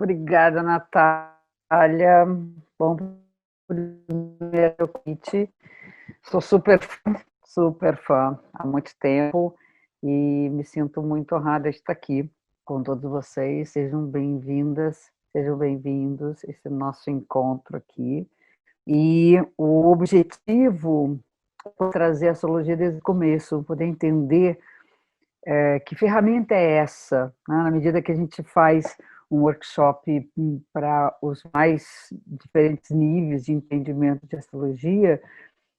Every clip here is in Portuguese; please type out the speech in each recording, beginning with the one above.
Obrigada, Natália. Bom, primeiro convite. Sou super fã há muito tempo e me sinto muito honrada de estar aqui com todos vocês. Sejam bem-vindas, sejam bem-vindos. Esse é o nosso encontro aqui. E o objetivo é trazer a astrologia desde o começo, poder entender que ferramenta é essa, né? Na medida que a gente faz um workshop para os mais diferentes níveis de entendimento de astrologia,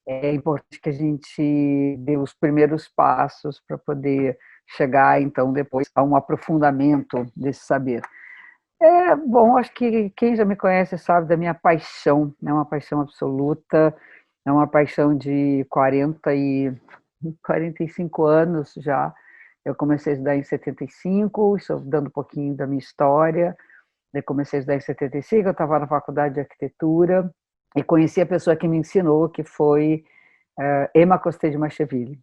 é importante que a gente dê os primeiros passos para poder chegar, então, depois a um aprofundamento desse saber. Bom, acho que quem já me conhece sabe da minha paixão, é uma paixão absoluta, é uma paixão de 45 anos já. Eu comecei a estudar em 75, estou dando um pouquinho da minha história. Eu comecei a estudar em 75, eu estava na faculdade de arquitetura e conheci a pessoa que me ensinou, que foi Emma Costé de Macheville,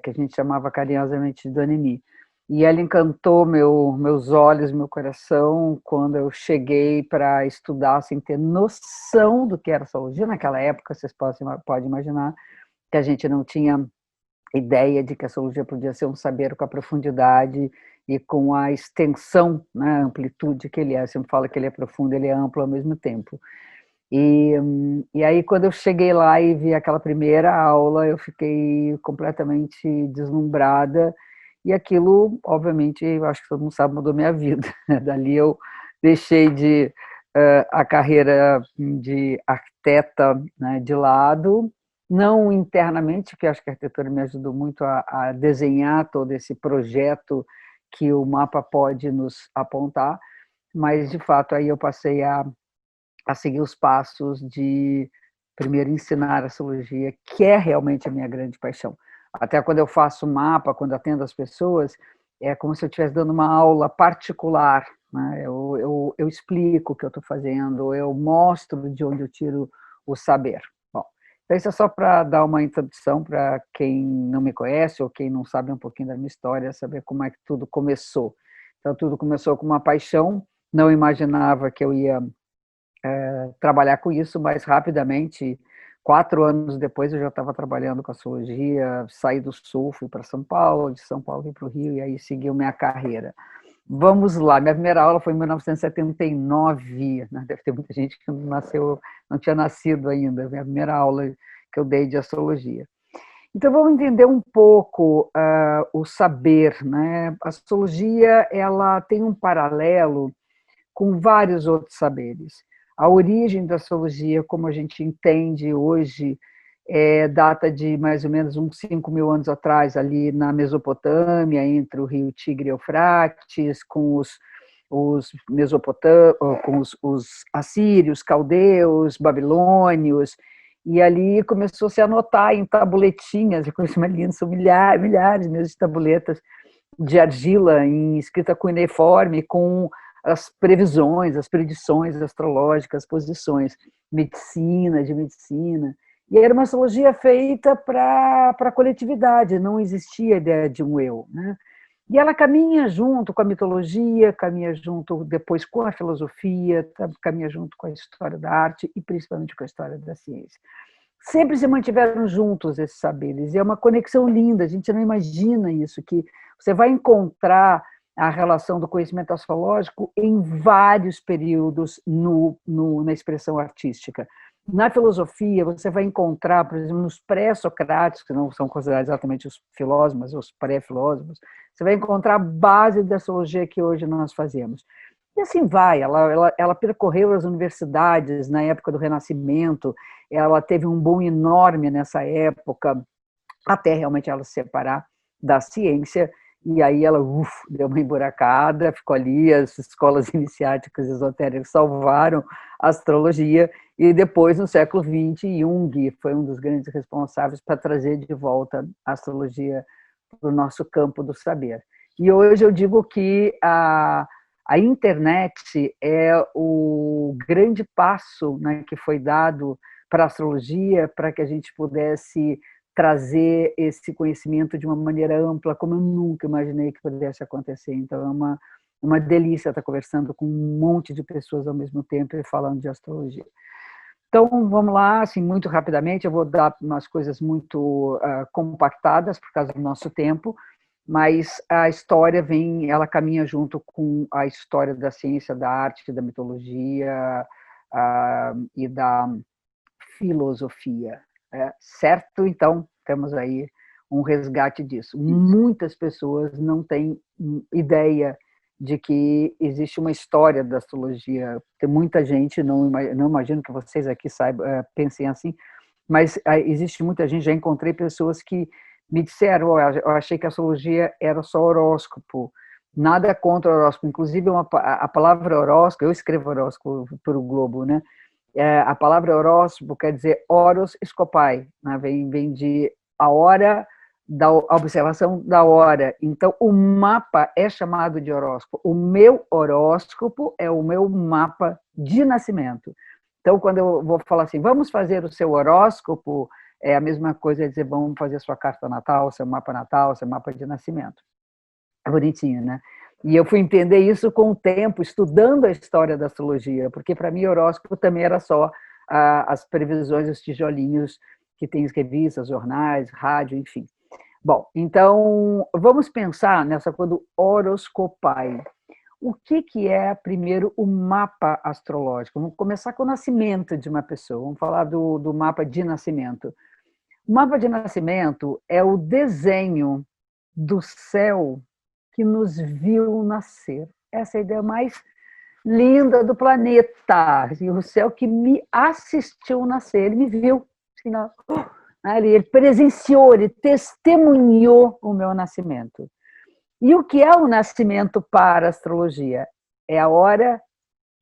que a gente chamava carinhosamente de Dona Emi. E ela encantou meus olhos, meu coração, quando eu cheguei para estudar sem ter noção do que era astrologia. Naquela época, vocês podem imaginar que a gente não tinha ideia de que a astrologia podia ser um saber com a profundidade e com a extensão, né, a amplitude que ele é. Eu sempre falo que ele é profundo, ele é amplo ao mesmo tempo. E aí, quando eu cheguei lá e vi aquela primeira aula, eu fiquei completamente deslumbrada, e aquilo, obviamente, eu acho que todo mundo sabe, mudou minha vida. Dali eu deixei a carreira de arquiteta, né, de lado, não internamente, porque acho que a arquitetura me ajudou muito a desenhar todo esse projeto que o mapa pode nos apontar, mas, de fato, aí eu passei a seguir os passos de, primeiro, ensinar a astrologia, que é realmente a minha grande paixão. Até quando eu faço mapa, quando atendo as pessoas, é como se eu estivesse dando uma aula particular, né? Eu explico o que eu estou fazendo, eu mostro de onde eu tiro o saber. Bom, então isso é só para dar uma introdução para quem não me conhece ou quem não sabe um pouquinho da minha história, saber como é que tudo começou. Então, tudo começou com uma paixão, não imaginava que eu ia trabalhar com isso, mas rapidamente, 4 anos depois, eu já estava trabalhando com astrologia, saí do Sul, fui para São Paulo, de São Paulo vim para o Rio, e aí seguiu minha carreira. Vamos lá, minha primeira aula foi em 1979, né? Deve ter muita gente que não tinha nascido ainda, minha primeira aula que eu dei de astrologia. Então, vamos entender um pouco o saber, né? A astrologia, ela tem um paralelo com vários outros saberes. A origem da astrologia, como a gente entende hoje, data de mais ou menos uns 5.000 anos atrás, ali na Mesopotâmia, entre o rio Tigre e Eufrates, com os assírios, caldeus, babilônios, e ali começou -se a anotar em tabuletinhas, coisas mais lindas, são milhares mesmo de tabuletas de argila em escrita cuneiforme, com as previsões, as predições astrológicas, as posições, de medicina. E era uma astrologia feita para a coletividade, não existia a ideia de um eu, né? E ela caminha junto com a mitologia, caminha junto depois com a filosofia, caminha junto com a história da arte e principalmente com a história da ciência. Sempre se mantiveram juntos esses saberes, e é uma conexão linda, a gente não imagina isso, que você vai encontrar a relação do conhecimento astrológico em vários períodos na expressão artística. Na filosofia, você vai encontrar, por exemplo, nos pré-socráticos, que não são considerados exatamente os filósofos, mas os pré-filósofos, você vai encontrar a base da astrologia que hoje nós fazemos. E assim vai, ela percorreu as universidades na época do Renascimento, ela teve um boom enorme nessa época, até realmente ela se separar da ciência, e aí ela deu uma emburacada, ficou ali, as escolas iniciáticas esotéricas salvaram a astrologia, e depois, no século XX, Jung foi um dos grandes responsáveis para trazer de volta a astrologia para o nosso campo do saber. E hoje eu digo que a internet é o grande passo, né, que foi dado para a astrologia, para que a gente pudesse trazer esse conhecimento de uma maneira ampla, como eu nunca imaginei que pudesse acontecer. Então, uma delícia estar conversando com um monte de pessoas ao mesmo tempo e falando de astrologia. Então, vamos lá, assim, muito rapidamente, eu vou dar umas coisas muito compactadas por causa do nosso tempo, mas a história vem, ela caminha junto com a história da ciência, da arte, da mitologia e da filosofia, certo? Então, temos aí um resgate disso. Muitas pessoas não têm ideia de que existe uma história da astrologia. Tem muita gente, não imagino que vocês aqui saibam, pensem assim, mas existe muita gente, já encontrei pessoas que me disseram, eu achei que a astrologia era só horóscopo, nada contra o horóscopo, inclusive a palavra horóscopo, eu escrevo horóscopo para o Globo, né? A palavra horóscopo quer dizer horos scopai, né? Vem de a hora da observação da hora. Então, o mapa é chamado de horóscopo. O meu horóscopo é o meu mapa de nascimento. Então, quando eu vou falar assim, vamos fazer o seu horóscopo, é a mesma coisa dizer, vamos fazer a sua carta natal, seu mapa natal, seu mapa de nascimento. É bonitinho, né? E eu fui entender isso com o tempo, estudando a história da astrologia, porque para mim horóscopo também era só as previsões, os tijolinhos que tem em revistas, jornais, rádio, enfim. Bom, então vamos pensar nessa coisa do horoscopai. O que é, primeiro, o mapa astrológico? Vamos começar com o nascimento de uma pessoa, vamos falar do mapa de nascimento. O mapa de nascimento é o desenho do céu que nos viu nascer. Essa é a ideia mais linda do planeta. O céu que me assistiu nascer, ele me viu. Ele presenciou, ele testemunhou o meu nascimento. E o que é o nascimento para a astrologia? É a hora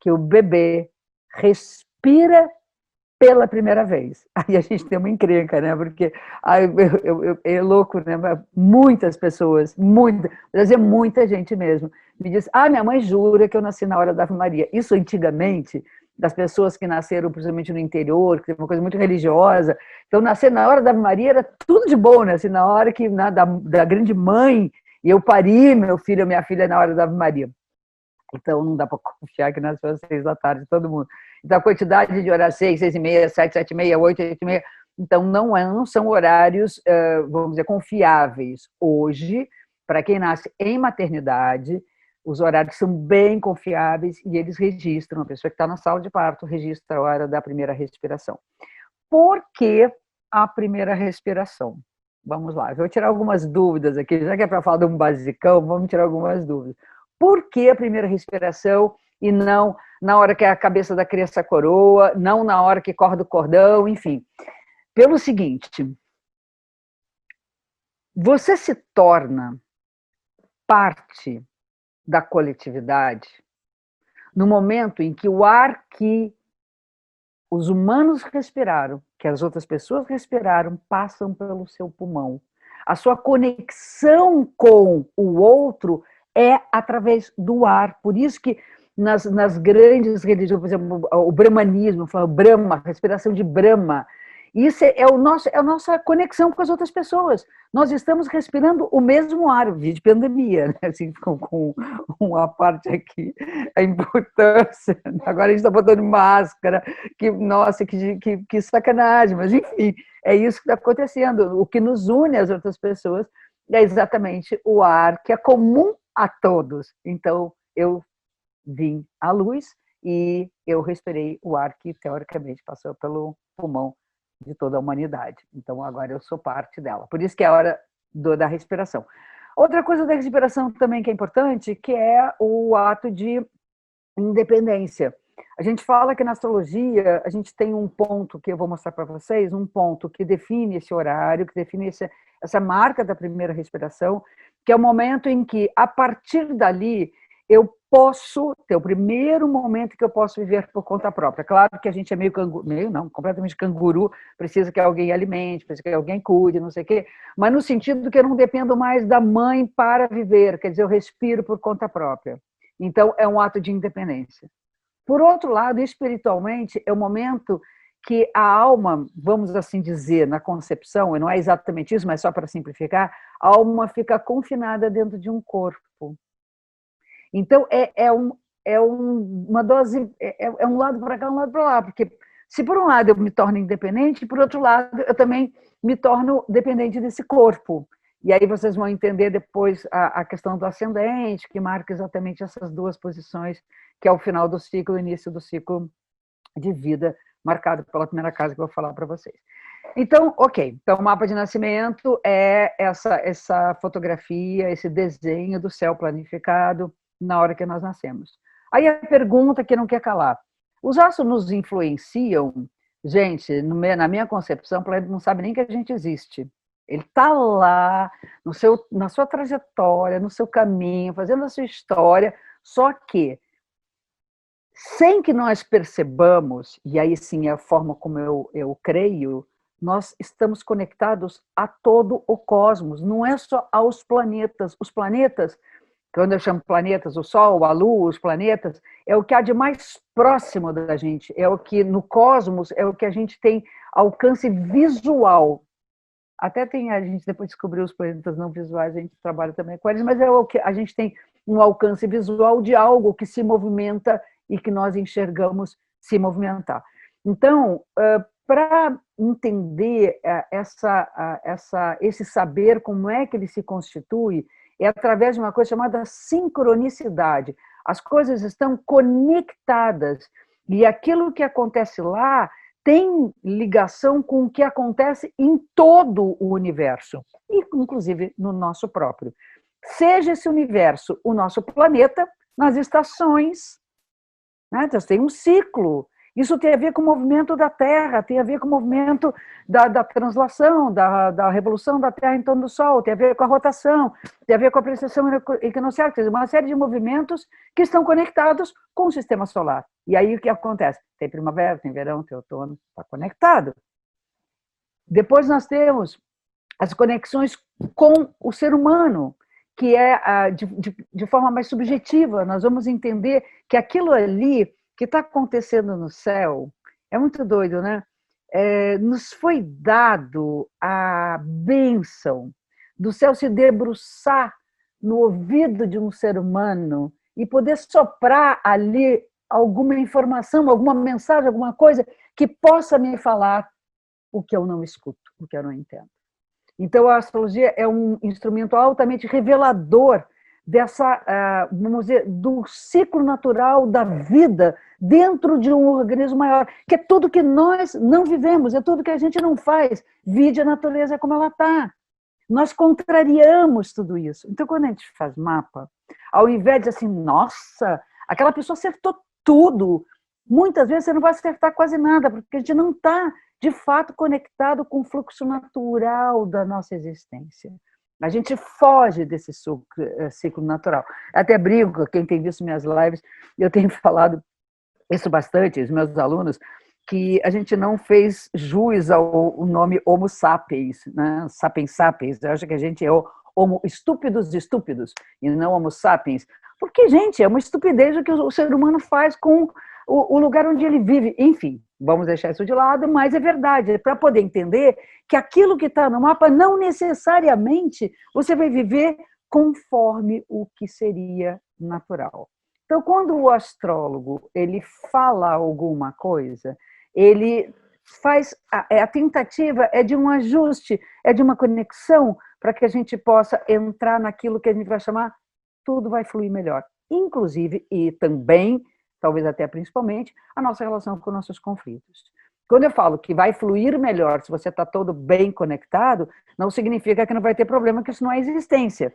que o bebê respira pela primeira vez. Aí a gente tem uma encrenca, né? Porque é louco, né? Muitas pessoas, muita gente mesmo, me diz, minha mãe jura que eu nasci na hora da Ave Maria. Isso antigamente, das pessoas que nasceram, principalmente no interior, que tem uma coisa muito religiosa, então nascer na hora da Ave Maria era tudo de bom, né? Assim, na hora que, da grande mãe, e eu pari meu filho, minha filha na hora da Ave Maria. Então, não dá para confiar que nasceu às 6 da tarde, todo mundo. Então, a quantidade de horas 6, 6h30, 7, 7h30, 8, 8h30, então não são horários, vamos dizer, confiáveis. Hoje, para quem nasce em maternidade, os horários são bem confiáveis e eles registram, a pessoa que está na sala de parto registra a hora da primeira respiração. Por que a primeira respiração? Vamos lá, eu vou tirar algumas dúvidas aqui, já que é para falar de um basicão, vamos tirar algumas dúvidas. Por que a primeira respiração e não na hora que a cabeça da criança coroa, não na hora que corta o cordão, enfim? Pelo seguinte, você se torna parte da coletividade no momento em que o ar que os humanos respiraram, que as outras pessoas respiraram, passam pelo seu pulmão. A sua conexão com o outro é através do ar. Por isso que nas grandes religiões, por exemplo, o brahmanismo, fala Brahma, respiração de Brahma, isso é a nossa conexão com as outras pessoas. Nós estamos respirando o mesmo ar, de pandemia, né? Assim, com uma parte aqui, a importância. Agora a gente está botando máscara, nossa, que sacanagem, mas enfim, é isso que está acontecendo. O que nos une às outras pessoas é exatamente o ar que é comum a todos. Então, eu vim à luz e eu respirei o ar que, teoricamente, passou pelo pulmão de toda a humanidade. Então, agora eu sou parte dela. Por isso que é a hora da respiração. Outra coisa da respiração também que é importante, que é o ato de independência. A gente fala que na astrologia a gente tem um ponto que eu vou mostrar para vocês, um ponto que define esse horário, que define essa marca da primeira respiração, que é o momento em que, a partir dali, eu posso ter o primeiro momento que eu posso viver por conta própria. Claro que a gente é completamente canguru, precisa que alguém alimente, precisa que alguém cuide, não sei o quê, mas no sentido que eu não dependo mais da mãe para viver, quer dizer, eu respiro por conta própria. Então, é um ato de independência. Por outro lado, espiritualmente, é o momento que a alma, vamos assim dizer, na concepção, e não é exatamente isso, mas só para simplificar, a alma fica confinada dentro de um corpo. Então, uma dose, é um lado para cá, um lado para lá, porque se por um lado eu me torno independente, por outro lado eu também me torno dependente desse corpo. E aí vocês vão entender depois a questão do ascendente, que marca exatamente essas duas posições, que é o final do ciclo, o início do ciclo de vida, marcado pela primeira casa que eu vou falar para vocês. Então, ok. Então, o mapa de nascimento é essa fotografia, esse desenho do céu planificado na hora que nós nascemos. Aí a pergunta que não quer calar. Os astros nos influenciam? Gente, na minha concepção, o planeta não sabe nem que a gente existe. Ele está lá, na sua trajetória, no seu caminho, fazendo a sua história, só que, sem que nós percebamos, e aí sim é a forma como eu creio, nós estamos conectados a todo o cosmos, não é só aos planetas. Os planetas, quando eu chamo planetas, o Sol, a Lua, os planetas, é o que há de mais próximo da gente, é o que no cosmos, é o que a gente tem alcance visual. Até a gente depois descobriu os planetas não visuais, a gente trabalha também com eles, mas é o que a gente tem um alcance visual de algo que se movimenta e que nós enxergamos se movimentar. Então, para entender esse saber, como é que ele se constitui, é através de uma coisa chamada sincronicidade. As coisas estão conectadas e aquilo que acontece lá tem ligação com o que acontece em todo o universo, inclusive no nosso próprio. Seja esse universo o nosso planeta, nas estações, né? Então, tem um ciclo. Isso tem a ver com o movimento da Terra, tem a ver com o movimento da translação, da revolução da Terra em torno do Sol, tem a ver com a rotação, tem a ver com a precessão equinocial, tem uma série de movimentos que estão conectados com o sistema solar. E aí o que acontece? Tem primavera, tem verão, tem outono, está conectado. Depois nós temos as conexões com o ser humano, que é de forma mais subjetiva. Nós vamos entender que aquilo ali que está acontecendo no céu é muito doido, né? Nos foi dado a bênção do céu se debruçar no ouvido de um ser humano e poder soprar ali alguma informação, alguma mensagem, alguma coisa que possa me falar o que eu não escuto, o que eu não entendo. Então, a astrologia é um instrumento altamente revelador vamos dizer, do ciclo natural da vida dentro de um organismo maior, que é tudo que nós não vivemos, é tudo que a gente não faz. Vide a natureza como ela está. Nós contrariamos tudo isso. Então, quando a gente faz mapa, ao invés de assim, nossa, aquela pessoa acertou tudo, muitas vezes você não vai acertar quase nada, porque a gente não está, de fato, conectado com o fluxo natural da nossa existência. A gente foge desse ciclo natural. Até brinco, quem tem visto minhas lives, eu tenho falado isso bastante, os meus alunos, que a gente não fez jus ao nome Homo sapiens, né? Sapiens sapiens. Eu acho que a gente é Homo estúpidos de estúpidos, e não Homo sapiens. Porque, gente, é uma estupidez o que o ser humano faz com o lugar onde ele vive. Enfim, vamos deixar isso de lado, mas é verdade, para poder entender que aquilo que está no mapa não necessariamente você vai viver conforme o que seria natural. Então, quando o astrólogo ele fala alguma coisa, ele faz a tentativa é de um ajuste, é de uma conexão para que a gente possa entrar naquilo que a gente vai chamar tudo vai fluir melhor, inclusive e também, talvez até principalmente, a nossa relação com nossos conflitos. Quando eu falo que vai fluir melhor se você está todo bem conectado, não significa que não vai ter problema, que isso não é existência.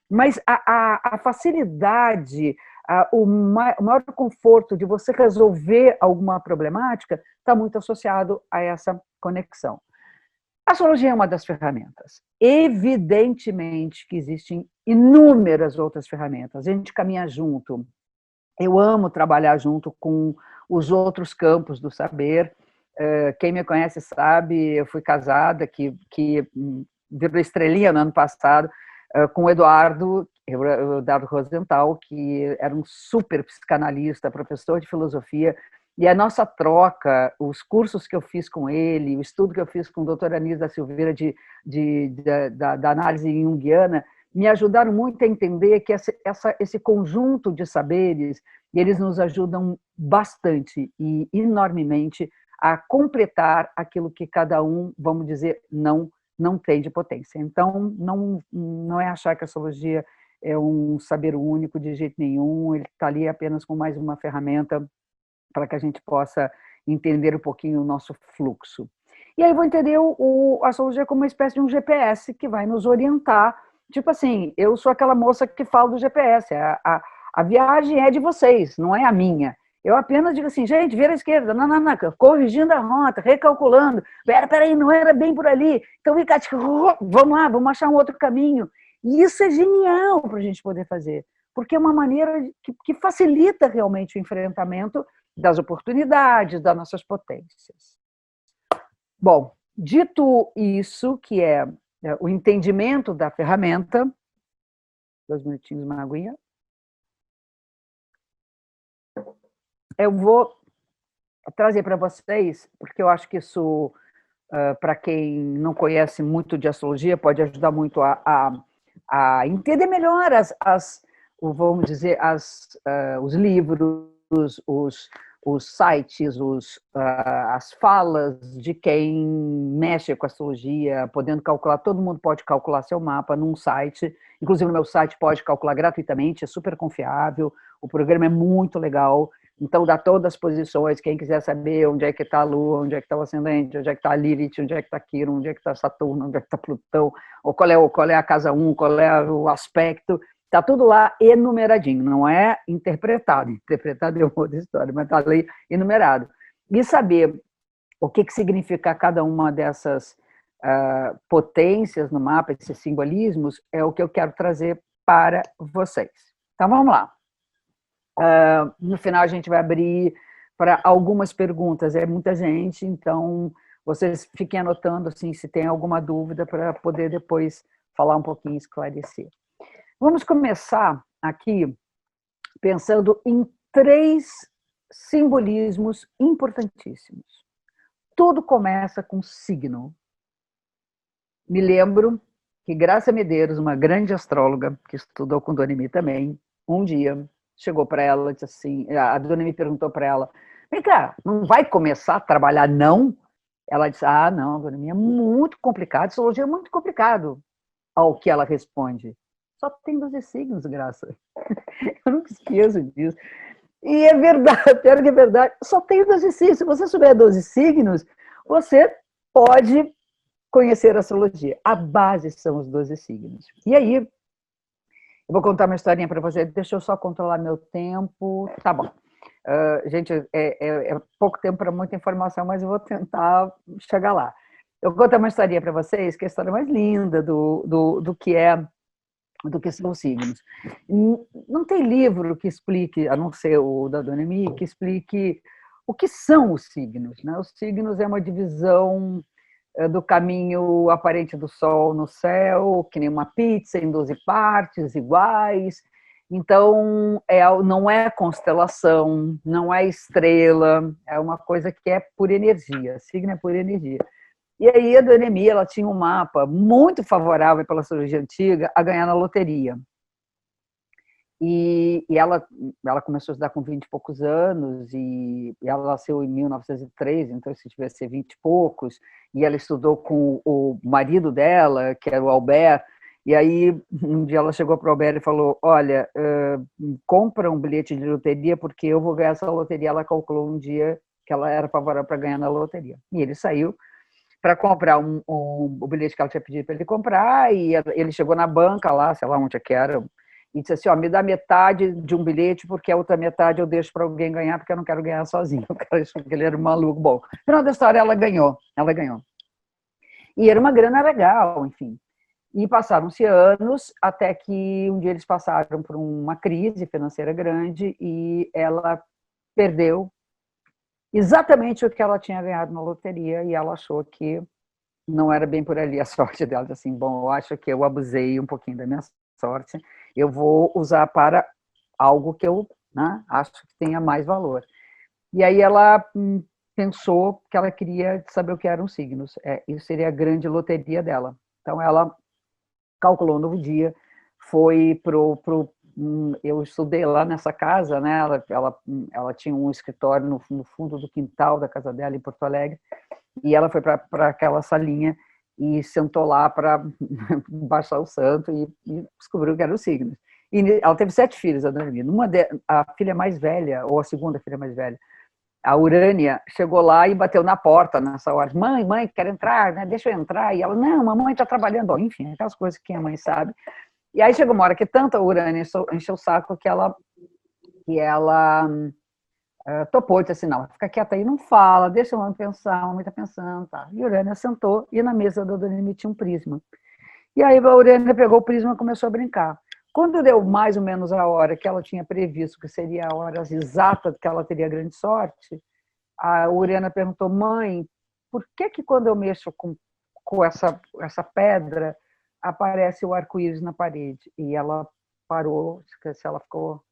Mas a facilidade, o maior conforto de você resolver alguma problemática está muito associado a essa conexão. A astrologia é uma das ferramentas. Evidentemente que existem inúmeras outras ferramentas. A gente caminha junto. Eu amo trabalhar junto com os outros campos do saber. Quem me conhece sabe, eu fui casada, que virou estrelinha no ano passado, com o Eduardo Rosenthal, que era um super psicanalista, professor de filosofia, e a nossa troca, os cursos que eu fiz com ele, o estudo que eu fiz com a doutora Anísia da Silveira da análise junguiana, me ajudaram muito a entender que esse conjunto de saberes, eles nos ajudam bastante e enormemente a completar aquilo que cada um, vamos dizer, não tem de potência. Então, não é achar que a astrologia é um saber único de jeito nenhum, ele está ali apenas com mais uma ferramenta para que a gente possa entender um pouquinho o nosso fluxo. E aí vou entender a astrologia como uma espécie de um GPS que vai nos orientar. Tipo assim, eu sou aquela moça que fala do GPS, a viagem é de vocês, não é a minha. Eu apenas digo assim, gente, vira à esquerda, não, corrigindo a rota, recalculando, peraí, não era bem por ali, então vamos lá, vamos achar um outro caminho. E isso é genial para a gente poder fazer, porque é uma maneira que facilita realmente o enfrentamento das oportunidades, das nossas potências. Bom, dito isso, que é o entendimento da ferramenta, 2 minutinhos, uma aguinha. Eu vou trazer para vocês, porque eu acho que isso, para quem não conhece muito de astrologia, pode ajudar muito a entender melhor vamos dizer, os livros, os sites, as falas de quem mexe com a astrologia, podendo calcular, todo mundo pode calcular seu mapa num site, inclusive no meu site pode calcular gratuitamente, é super confiável, o programa é muito legal, então dá todas as posições, quem quiser saber onde é que está a Lua, onde é que está o ascendente, onde é que está a Lilith, onde é que está Quiron, onde é que está Saturno, onde é que está Plutão, ou qual é a casa 1, qual é o aspecto, está tudo lá enumeradinho, não é interpretado é uma outra história, mas está ali enumerado. E saber o que significa cada uma dessas potências no mapa, esses simbolismos, é o que eu quero trazer para vocês. Então, vamos lá. No final, a gente vai abrir para algumas perguntas, é muita gente, então vocês fiquem anotando assim, se tem alguma dúvida para poder depois falar um pouquinho e esclarecer. Vamos começar aqui pensando em 3 simbolismos importantíssimos. Tudo começa com signo. Me lembro que Graça Medeiros, uma grande astróloga, que estudou com Dona Emi também, um dia chegou para ela e disse assim, a Dona Emi perguntou para ela, vem cá, não vai começar a trabalhar não? Ela disse, não, Dona Emi, é muito complicado, astrologia é muito complicado. Ao que ela responde, só tem 12 signos, Graça. Eu nunca esqueço disso. E é verdade, pior que é verdade, só tem 12 signos. Se você souber 12 signos, você pode conhecer a astrologia. A base são os 12 signos. E aí, eu vou contar uma historinha para você, deixa eu só controlar meu tempo. Tá bom. Gente, é pouco tempo para muita informação, mas eu vou tentar chegar lá. Eu vou contar uma historinha para vocês, que é a história mais linda do que são os signos. Não tem livro que explique, a não ser o da Dona Emi, que explique o que são os signos. Né? Os signos é uma divisão do caminho aparente do Sol no céu, que nem uma pizza em 12 partes iguais. Então, não é constelação, não é estrela, é uma coisa que é por energia. Signo é por energia. E aí a Dona Emi, ela tinha um mapa muito favorável pela astrologia antiga a ganhar na loteria. E ela começou a estudar com 20 e poucos anos, e ela nasceu em 1903, então se tivesse 20 e poucos, e ela estudou com o marido dela, que era o Albert, e aí um dia ela chegou para o Albert e falou, olha, compra um bilhete de loteria, porque eu vou ganhar essa loteria. Ela calculou um dia que ela era favorável para ganhar na loteria. E ele saiu para comprar o bilhete que ela tinha pedido para ele comprar, e ele chegou na banca lá, sei lá onde é que era, e disse assim, me dá metade de um bilhete, porque a outra metade eu deixo para alguém ganhar, porque eu não quero ganhar sozinho. O cara achou que ele era um maluco. Bom, no final da história ela ganhou. E era uma grana legal, enfim. E passaram-se anos, até que um dia eles passaram por uma crise financeira grande, e ela perdeu exatamente o que ela tinha ganhado na loteria, e ela achou que não era bem por ali a sorte dela. Assim, bom, eu acho que eu abusei um pouquinho da minha sorte, eu vou usar para algo que eu acho que tenha mais valor. E aí ela pensou que ela queria saber o que eram signos, isso seria a grande loteria dela. Então ela calculou um novo dia, foi eu estudei lá nessa casa, né? Ela tinha um escritório no fundo do quintal da casa dela, em Porto Alegre, e ela foi para aquela salinha e sentou lá para baixar o santo e descobriu que era o signo. E ela teve 7 filhos, a dona Hermina. A filha mais velha, ou a segunda filha mais velha, a Urânia, chegou lá e bateu na porta nessa hora. Mãe, quero entrar, né? Deixa eu entrar. E ela, não, mamãe está trabalhando. Bom, enfim, aquelas coisas que a mãe sabe. E aí chegou uma hora que tanta Urânia encheu o saco que ela topou, disse assim, não, fica quieta aí, não fala, deixa a mãe pensar, a mãe está pensando. Tá. E a Urânia sentou e na mesa da dona Hermínia tinha um prisma. E aí a Urânia pegou o prisma e começou a brincar. Quando deu mais ou menos a hora que ela tinha previsto, que seria a hora exata que ela teria grande sorte, a Urânia perguntou, mãe, por que quando eu mexo com essa pedra, aparece o arco-íris na parede? E ela parou, ela ficou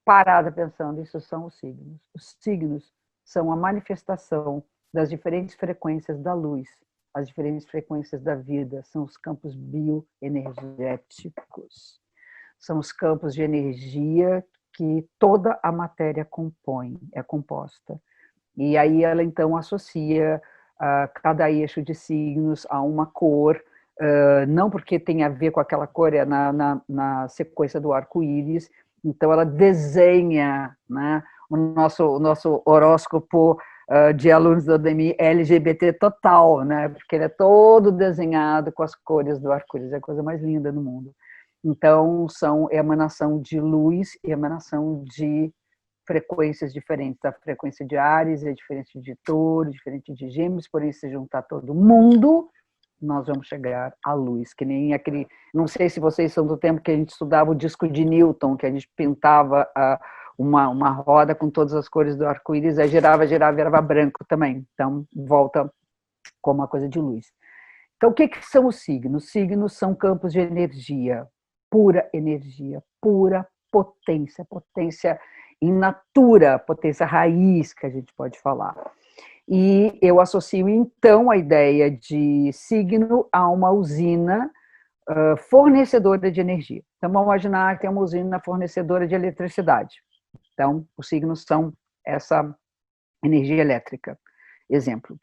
parada pensando, isso são os signos. Os signos são a manifestação das diferentes frequências da luz, as diferentes frequências da vida, são os campos bioenergéticos. São os campos de energia que toda a matéria compõe, é composta. E aí ela, então, associa cada eixo de signos a uma cor, não porque tem a ver com aquela cor, é na sequência do arco-íris. Então, ela desenha, né, o nosso horóscopo de alunos da UDEMI LGBT total, né, porque ele é todo desenhado com as cores do arco-íris, é a coisa mais linda do mundo. Então, são emanação de luz e emanação de frequências diferentes. A frequência de Áries é diferente de Touro, diferente de Gêmeos, porém, se juntar todo mundo, nós vamos chegar à luz, que nem aquele... Não sei se vocês são do tempo que a gente estudava o disco de Newton, que a gente pintava uma roda com todas as cores do arco-íris, aí girava, virava branco também. Então, volta como uma coisa de luz. Então, o que são os signos? Os signos são campos de energia, pura potência in natura, potência raiz, que a gente pode falar. E eu associo, então, a ideia de signo a uma usina fornecedora de energia. Então, vamos imaginar que tem uma usina fornecedora de eletricidade. Então, os signos são essa energia elétrica. Exemplo. O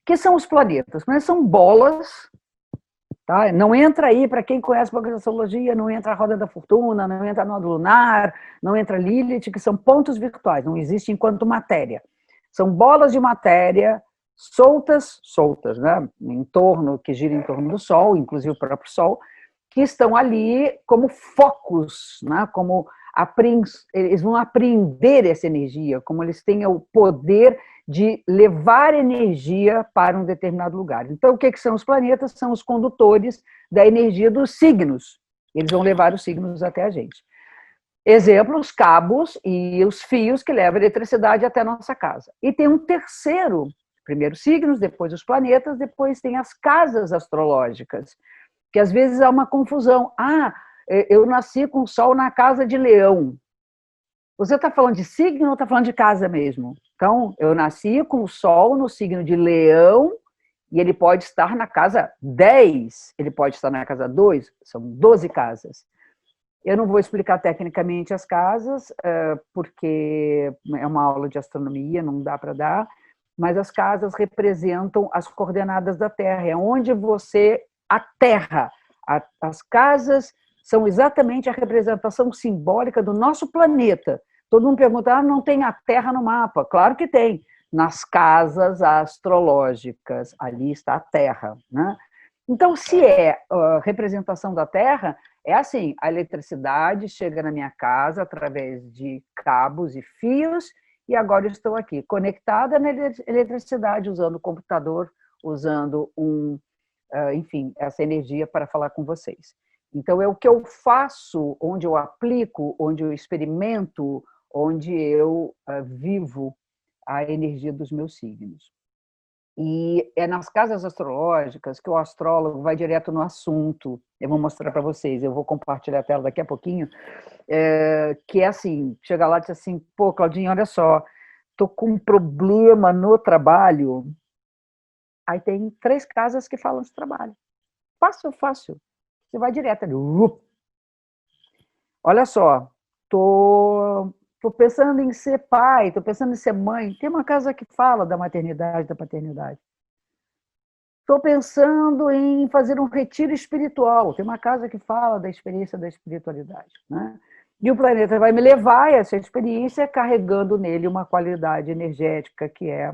que são os planetas? Os planetas são bolas. Tá? Não entra aí, para quem conhece um pouco de astrologia, não entra a Roda da Fortuna, não entra a Nó Lunar, não entra Lilith, que são pontos virtuais, não existe enquanto matéria. São bolas de matéria soltas, né? Que giram em torno do Sol, inclusive o próprio Sol, que estão ali como focos, né? Como eles vão apreender essa energia, como eles têm o poder de levar energia para um determinado lugar. Então, o que são os planetas? São os condutores da energia dos signos. Eles vão levar os signos até a gente. Exemplo, os cabos e os fios que levam a eletricidade até a nossa casa. E tem um terceiro, primeiro signos, depois os planetas, depois tem as casas astrológicas, que às vezes há uma confusão. Eu nasci com o Sol na casa de Leão. Você está falando de signo ou está falando de casa mesmo? Então, eu nasci com o Sol no signo de Leão e ele pode estar na casa 10, ele pode estar na casa 2, são 12 casas. Eu não vou explicar tecnicamente as casas, porque é uma aula de astronomia, não dá para dar, mas as casas representam as coordenadas da Terra, é onde a Terra, as casas são exatamente a representação simbólica do nosso planeta. Todo mundo pergunta, não tem a Terra no mapa? Claro que tem. Nas casas astrológicas, ali está a Terra, né? Então, se é representação da Terra, é assim, a eletricidade chega na minha casa através de cabos e fios, e agora eu estou aqui, conectada na eletricidade, usando o computador, usando enfim, essa energia para falar com vocês. Então, é o que eu faço, onde eu aplico, onde eu experimento, onde eu vivo a energia dos meus signos. E é nas casas astrológicas que o astrólogo vai direto no assunto. Eu vou mostrar para vocês, eu vou compartilhar a tela daqui a pouquinho, que é assim, chega lá e diz assim, pô, Claudinha, olha só, estou com um problema no trabalho. Aí tem 3 casas que falam de trabalho. Fácil. Você vai direto ali. olha só, tô pensando em ser pai, tô pensando em ser mãe. Tem uma casa que fala da maternidade, da paternidade. Estou pensando em fazer um retiro espiritual. Tem uma casa que fala da experiência da espiritualidade, né? E o planeta vai me levar a essa experiência carregando nele uma qualidade energética que é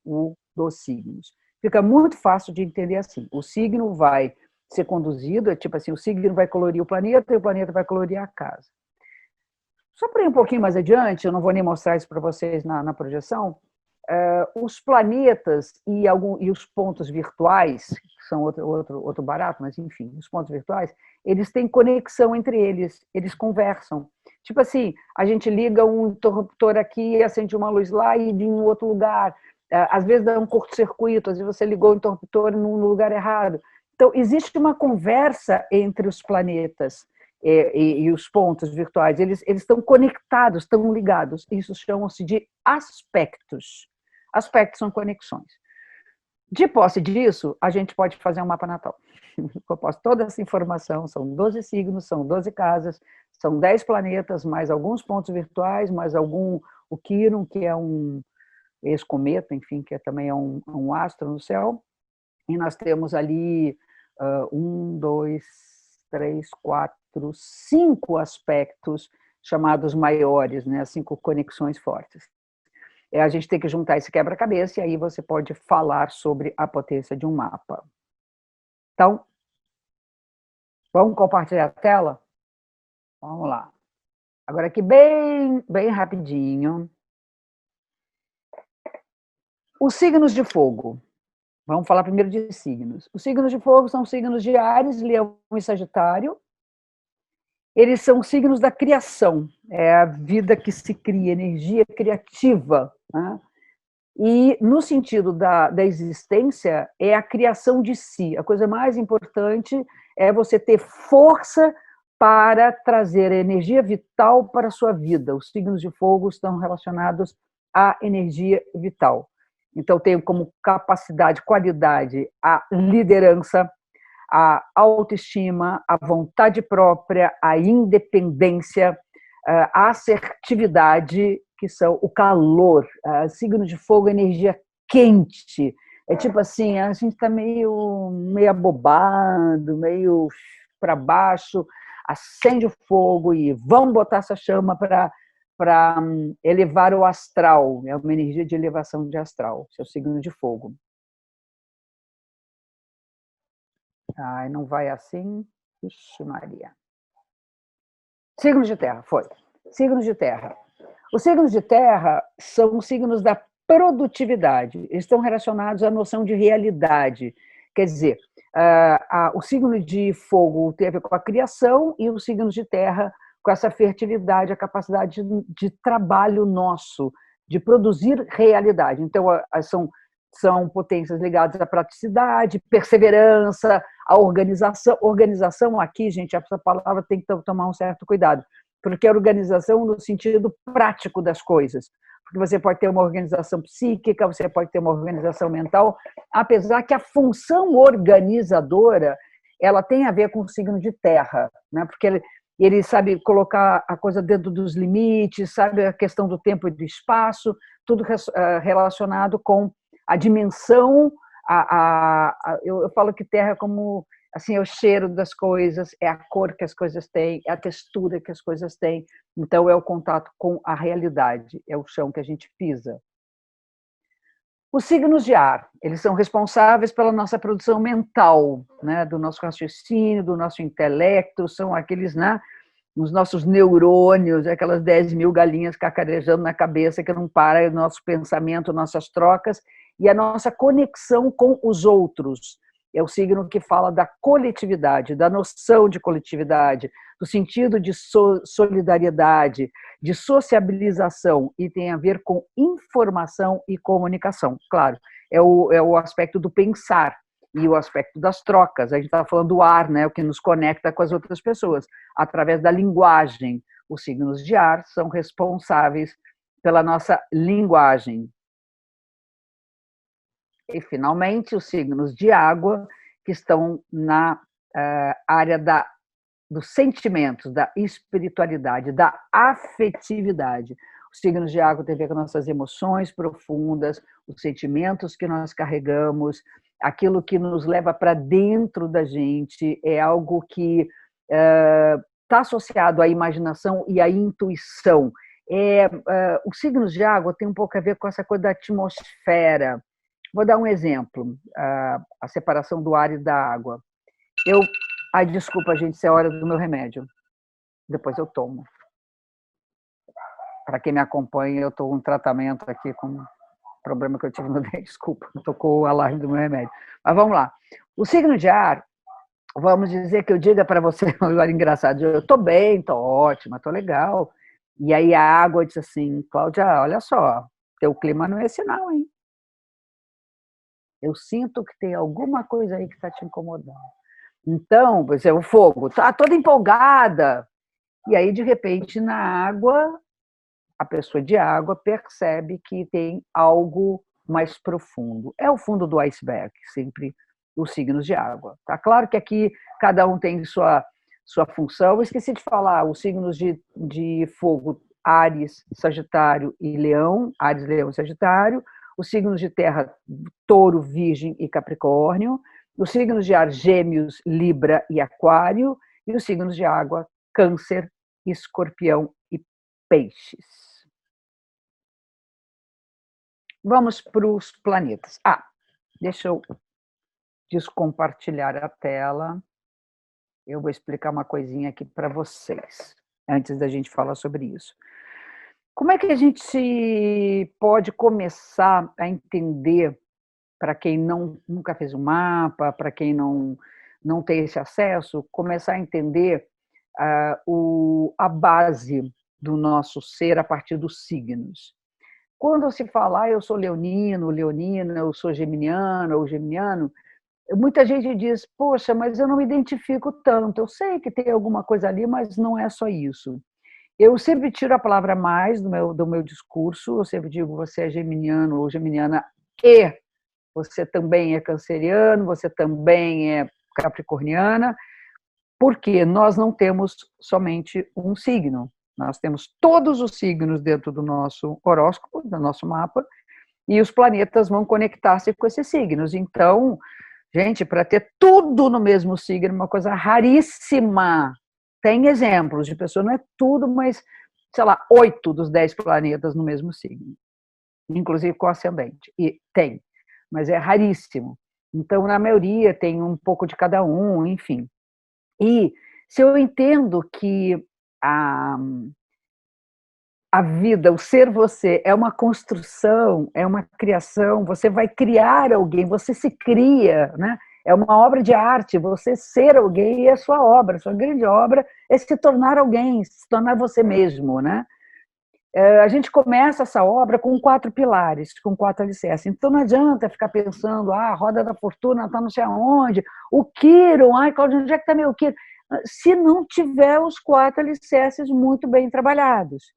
o dos signos. Fica muito fácil de entender assim. O signo vai ser conduzido, é tipo assim, o signo vai colorir o planeta e o planeta vai colorir a casa. Só para ir um pouquinho mais adiante, eu não vou nem mostrar isso para vocês na projeção, os planetas e os pontos virtuais, que são outro barato, mas enfim, os pontos virtuais, eles têm conexão entre eles conversam. Tipo assim, a gente liga um interruptor aqui, acende uma luz lá e de um outro lugar. Às vezes dá um curto-circuito, às vezes você ligou o interruptor no lugar errado. Então, existe uma conversa entre os planetas e os pontos virtuais, eles estão conectados, estão ligados. Isso chama-se de aspectos. Aspectos são conexões. De posse disso, a gente pode fazer um mapa natal. Eu posso toda essa informação, são 12 signos, são 12 casas, são 10 planetas, mais alguns pontos virtuais, mais o Quiron, que é um ex-cometa, enfim, que também é um astro no céu, e nós temos ali 2, 3, 4, 5 aspectos chamados maiores, né? 5 conexões fortes. A gente tem que juntar esse quebra-cabeça e aí você pode falar sobre a potência de um mapa. Então, vamos compartilhar a tela? Vamos lá. Agora aqui bem rapidinho. Os signos de fogo. Vamos falar primeiro de signos. Os signos de fogo são signos de Áries, Leão e Sagitário. Eles são signos da criação, é a vida que se cria, energia criativa, né? E, no sentido da existência, é a criação de si. A coisa mais importante é você ter força para trazer a energia vital para a sua vida. Os signos de fogo estão relacionados à energia vital. Então, tem como capacidade, qualidade, a liderança, a autoestima, a vontade própria, a independência, a assertividade, que são o calor, signo de fogo, energia quente. É tipo assim, a gente está meio abobado, meio para baixo, acende o fogo e vamos botar essa chama para elevar o astral, é uma energia de elevação de astral, seu signo de fogo. Ai, não vai assim. Ixi, Maria. Signos de terra, foi. Signos de terra. Os signos de terra são os signos da produtividade, eles estão relacionados à noção de realidade. Quer dizer, o signo de fogo tem a ver com a criação e os signos de terra com essa fertilidade, a capacidade de trabalho nosso, de produzir realidade. Então, são potências ligadas à praticidade, perseverança, à organização. Organização aqui, gente, essa palavra tem que tomar um certo cuidado, porque a organização no sentido prático das coisas. Porque você pode ter uma organização psíquica, você pode ter uma organização mental, apesar que a função organizadora ela tem a ver com o signo de terra, né? Porque ele sabe colocar a coisa dentro dos limites, sabe a questão do tempo e do espaço, tudo relacionado com a dimensão. Eu falo que terra é como assim, é o cheiro das coisas, é a cor que as coisas têm, é a textura que as coisas têm. Então, é o contato com a realidade, é o chão que a gente pisa. Os signos de ar, eles são responsáveis pela nossa produção mental, né, do nosso raciocínio, do nosso intelecto, são aqueles, né, os nossos neurônios, aquelas 10 mil galinhas cacarejando na cabeça que não para, o nosso pensamento, nossas trocas e a nossa conexão com os outros. É o signo que fala da coletividade, da noção de coletividade, do sentido de solidariedade, de sociabilização, e tem a ver com informação e comunicação. Claro, é o aspecto do pensar e o aspecto das trocas. A gente está falando do ar, né, o que nos conecta com as outras pessoas, através da linguagem. Os signos de ar são responsáveis pela nossa linguagem. E, finalmente, os signos de água, que estão na área da dos sentimentos, da espiritualidade, da afetividade. Os signos de água têm a ver com nossas emoções profundas, os sentimentos que nós carregamos, aquilo que nos leva para dentro da gente, é algo que está associado à imaginação e à intuição. Os signos de água têm um pouco a ver com essa coisa da atmosfera. Vou dar um exemplo, a separação do ar e da água. Ai, desculpa, gente, isso é a hora do meu remédio. Depois eu tomo. Para quem me acompanha, eu estou com um tratamento aqui com um problema que eu tive no dente. Desculpa, tocou o alarme do meu remédio. Mas vamos lá. O signo de ar, vamos dizer que eu diga para você, agora engraçado, eu estou bem, estou ótima, estou legal. E aí a água diz assim, Cláudia, olha só, teu clima não é esse não, hein? Eu sinto que tem alguma coisa aí que está te incomodando. Então, por exemplo, o fogo, está toda empolgada. E aí, de repente, na água, a pessoa de água percebe que tem algo mais profundo. É o fundo do iceberg, sempre os signos de água. Tá claro que aqui cada um tem sua função. Eu esqueci de falar, os signos de fogo, Áries, Sagitário e Leão, Áries, Leão e Sagitário, os signos de terra, Touro, Virgem e Capricórnio, os signos de ar, Gêmeos, Libra e Aquário, e os signos de água, Câncer, Escorpião e Peixes. Vamos para os planetas. Deixa eu descompartilhar a tela. Eu vou explicar uma coisinha aqui para vocês, antes da gente falar sobre isso. Como é que a gente pode começar a entender, para quem nunca fez um mapa, para quem não tem esse acesso, começar a entender a base do nosso ser a partir dos signos? Quando se fala, eu sou leonino, leonina, eu sou geminiano ou geminiano, muita gente diz, poxa, mas eu não me identifico tanto, eu sei que tem alguma coisa ali, mas não é só isso. Eu sempre tiro a palavra mais do meu discurso, eu sempre digo, você é geminiano ou geminiana e você também é canceriano, você também é capricorniana, porque nós não temos somente um signo, nós temos todos os signos dentro do nosso horóscopo, do nosso mapa, e os planetas vão conectar-se com esses signos. Então, gente, para ter tudo no mesmo signo é uma coisa raríssima. Tem exemplos de pessoas, não é tudo, mas, sei lá, 8 dos 10 planetas no mesmo signo, inclusive com ascendente. E tem, mas é raríssimo. Então, na maioria, tem um pouco de cada um, enfim. E se eu entendo que a vida, o ser você, é uma construção, é uma criação, você vai criar alguém, você se cria, né? É uma obra de arte, você ser alguém é a sua obra, a sua grande obra é se tornar alguém, se tornar você mesmo, né? A gente começa essa obra com 4 pilares, com 4 alicerces. Então não adianta ficar pensando, a roda da fortuna está não sei aonde, o Quiron, Cláudia, onde é que está meu Quiron? Se não tiver os 4 alicerces muito bem trabalhados.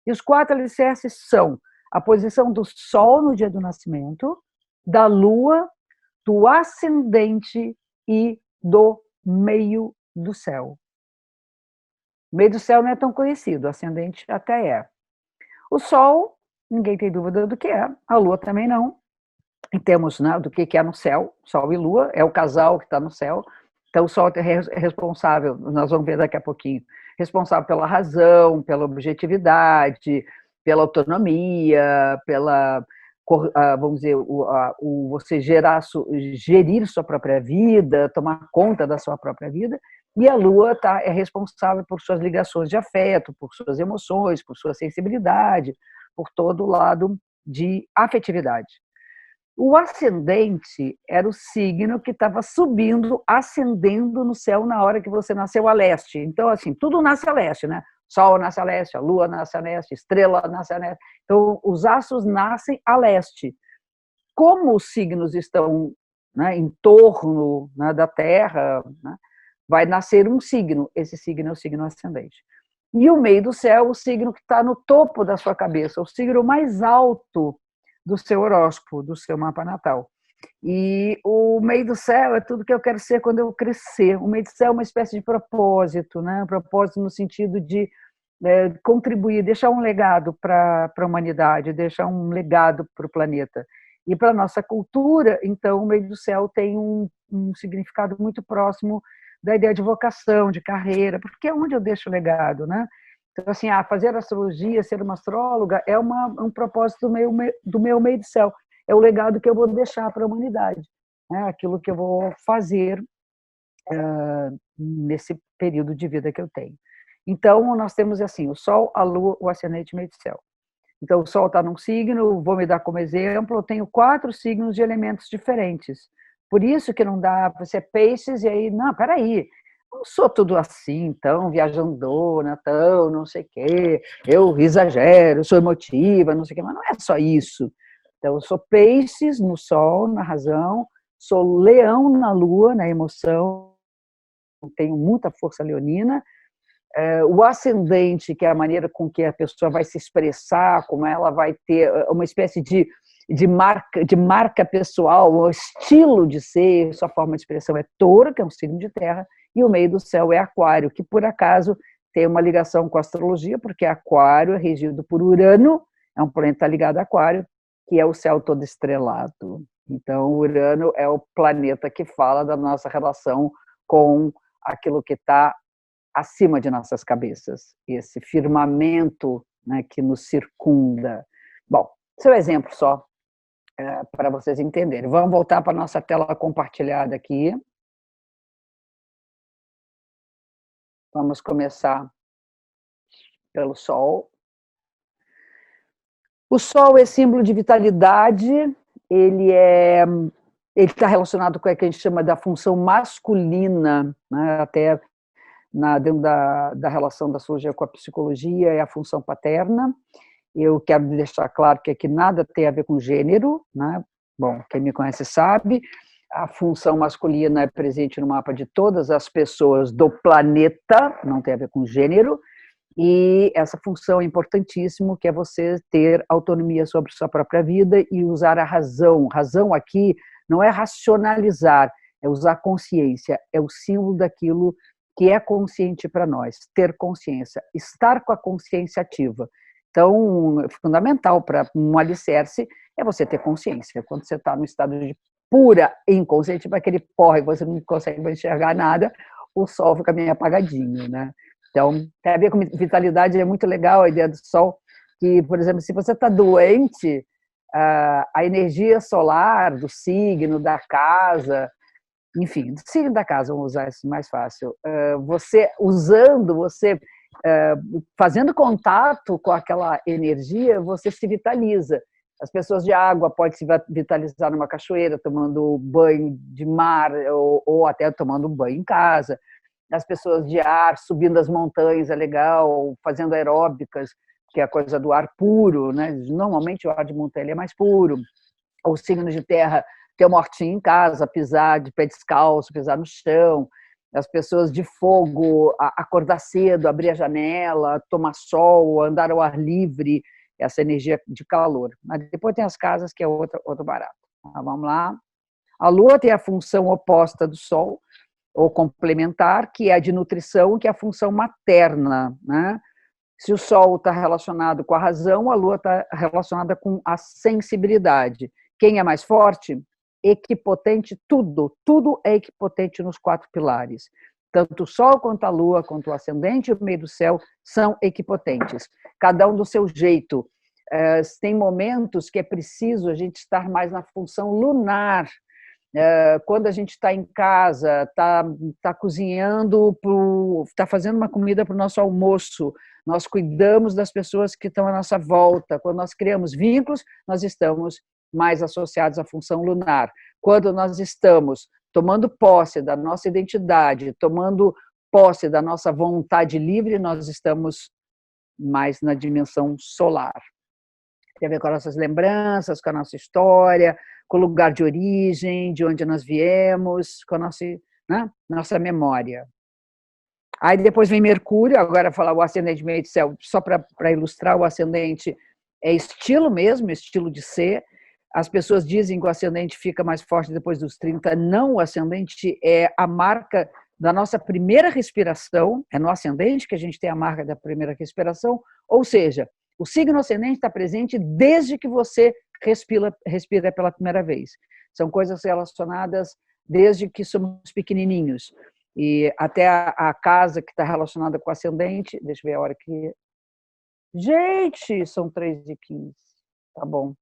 E os 4 alicerces são a posição do Sol no dia do nascimento, da Lua, do ascendente e do meio do céu. O meio do céu não é tão conhecido, o ascendente até é. O Sol, ninguém tem dúvida do que é, a Lua também não. Em termos, né, do que é no céu, Sol e Lua, é o casal que está no céu. Então, o Sol é responsável, nós vamos ver daqui a pouquinho, responsável pela razão, pela objetividade, pela autonomia, pela, vamos dizer, você gerir sua própria vida, tomar conta da sua própria vida. E a Lua é responsável por suas ligações de afeto, por suas emoções, por sua sensibilidade, por todo o lado de afetividade. O ascendente era o signo que estava subindo, ascendendo no céu na hora que você nasceu a leste. Então, assim, tudo nasce a leste, né? Sol nasce a leste, a lua nasce a leste, estrela nasce a leste. Então, os astros nascem a leste. Como os signos estão, né, em torno, né, da Terra, né, vai nascer um signo. Esse signo é o signo ascendente. E o meio do céu, o signo que está no topo da sua cabeça, o signo mais alto do seu horóscopo, do seu mapa natal. E o meio do céu é tudo que eu quero ser quando eu crescer. O meio do céu é uma espécie de propósito, né? Um propósito no sentido de contribuir, deixar um legado para a humanidade, deixar um legado para o planeta. E para a nossa cultura, então, o meio do céu tem um significado muito próximo da ideia de vocação, de carreira, porque é onde eu deixo o legado, né? Então, assim, fazer astrologia, ser uma astróloga, é um propósito do meu meio do céu. É o legado que eu vou deixar para a humanidade, né? Aquilo que eu vou fazer nesse período de vida que eu tenho. Então, nós temos assim, o Sol, a Lua, o ascendente e o meio do céu. Então, o Sol está num signo, vou me dar como exemplo, eu tenho 4 signos de elementos diferentes. Por isso que não dá para ser peixes e aí, não, peraí, não sou tudo assim, tão viajandona, tão não sei o quê, eu exagero, sou emotiva, não sei o quê, mas não é só isso. Então, eu sou peixes no Sol, na razão, sou leão na Lua, na emoção, tenho muita força leonina, o ascendente, que é a maneira com que a pessoa vai se expressar, como ela vai ter uma espécie de marca pessoal, o estilo de ser, sua forma de expressão é touro, que é um signo de terra, e o meio do céu é aquário, que por acaso tem uma ligação com a astrologia, porque aquário é regido por Urano, é um planeta ligado a aquário, que é o céu todo estrelado. Então, Urano é o planeta que fala da nossa relação com aquilo que está acima de nossas cabeças, esse firmamento, né, que nos circunda. Bom, seu exemplo só, para vocês entenderem. Vamos voltar para a nossa tela compartilhada aqui. Vamos começar pelo Sol. O Sol é símbolo de vitalidade, ele está relacionado com o que a gente chama da função masculina, né, até dentro da relação da astrologia com a psicologia, é a função paterna. Eu quero deixar claro que aqui nada tem a ver com gênero, né? Bom, quem me conhece sabe, a função masculina é presente no mapa de todas as pessoas do planeta, não tem a ver com gênero, e essa função é importantíssima, que é você ter autonomia sobre sua própria vida e usar a razão. Razão aqui não é racionalizar, é usar consciência, é o símbolo daquilo que é consciente para nós, ter consciência, estar com a consciência ativa. Então, fundamental para um alicerce é você ter consciência. Quando você está no estado de pura inconsciência, tipo aquele porre, você não consegue enxergar nada, o sol fica meio apagadinho, né? Então, tem a ver com vitalidade, é muito legal a ideia do sol, que, por exemplo, se você está doente, a energia solar do signo, da casa, enfim, do signo da casa, vamos usar isso mais fácil, você usando, você fazendo contato com aquela energia, você se vitaliza. As pessoas de água podem se vitalizar numa cachoeira, tomando banho de mar, ou até tomando banho em casa. As pessoas de ar, subindo as montanhas, é legal, fazendo aeróbicas, que é a coisa do ar puro, né? Normalmente o ar de montanha é mais puro. Os signos de terra, ter uma hortinha em casa, pisar de pé descalço, pisar no chão. As pessoas de fogo, acordar cedo, abrir a janela, tomar sol, andar ao ar livre, essa energia de calor. Mas depois tem as casas, que é outro barato. Então, vamos lá. A Lua tem a função oposta do Sol, ou complementar, que é a de nutrição, que é a função materna, né? Se o Sol está relacionado com a razão, a Lua está relacionada com a sensibilidade. Quem é mais forte? Equipotente, tudo é equipotente nos 4 pilares. Tanto o Sol quanto a Lua, quanto o ascendente e o meio do céu são equipotentes, cada um do seu jeito. Tem momentos que é preciso a gente estar mais na função lunar. Quando a gente está em casa, está cozinhando, está fazendo uma comida para o nosso almoço, nós cuidamos das pessoas que estão à nossa volta. Quando nós criamos vínculos, nós estamos mais associados à função lunar. Quando nós estamos tomando posse da nossa identidade, tomando posse da nossa vontade livre, nós estamos mais na dimensão solar. Tem a ver com as nossas lembranças, com a nossa história, com o lugar de origem, de onde nós viemos, com a nossa memória. Aí depois vem Mercúrio, agora falar o ascendente meio do céu, só para ilustrar, o ascendente é estilo mesmo, estilo de ser. As pessoas dizem que o ascendente fica mais forte depois dos 30. Não, o ascendente é a marca da nossa primeira respiração, é no ascendente que a gente tem a marca da primeira respiração, ou seja, o signo ascendente está presente desde que você respira pela primeira vez. São coisas relacionadas desde que somos pequenininhos. E até a casa que está relacionada com o ascendente, deixa eu ver a hora que... Gente, são 3h15. Tá bom,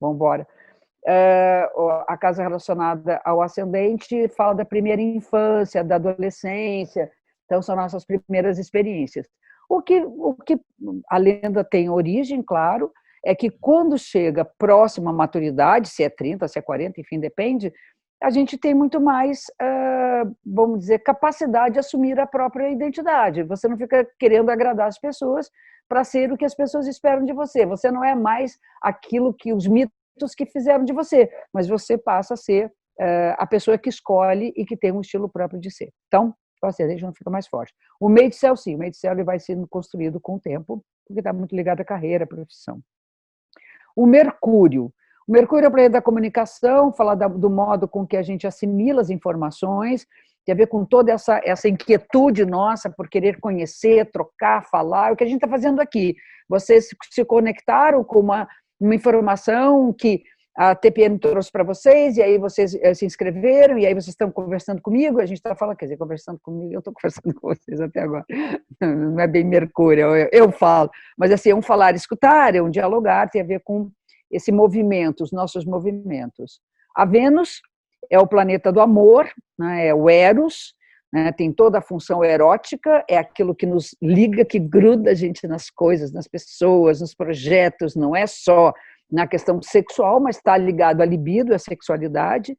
vamos embora. A casa relacionada ao ascendente fala da primeira infância, da adolescência, então são nossas primeiras experiências. O que a lenda tem origem, claro, é que quando chega próximo à maturidade, se é 30, se é 40, enfim, depende, a gente tem muito mais, vamos dizer, capacidade de assumir a própria identidade. Você não fica querendo agradar as pessoas para ser o que as pessoas esperam de você. Você não é mais aquilo que os mitos que fizeram de você, mas você passa a ser a pessoa que escolhe e que tem um estilo próprio de ser. Então, o ascendente não fica mais forte. O meio de céu, sim, o meio de céu ele vai sendo construído com o tempo, porque está muito ligado à carreira, à profissão. O Mercúrio é o planeta da comunicação, fala do modo com que a gente assimila as informações, tem a ver com toda essa inquietude nossa por querer conhecer, trocar, falar, é o que a gente está fazendo aqui. Vocês se conectaram com uma informação que a TPM trouxe para vocês, e aí vocês se inscreveram, e aí vocês estão conversando comigo, a gente está falando, quer dizer, conversando comigo, eu estou conversando com vocês até agora, não é bem Mercúrio, eu falo, mas assim, é um falar e escutar, é um dialogar, tem a ver com esse movimento, os nossos movimentos. A Vênus é o planeta do amor, né, é o Eros, né, tem toda a função erótica, é aquilo que nos liga, que gruda a gente nas coisas, nas pessoas, nos projetos, não é só na questão sexual, mas está ligado à libido, à sexualidade.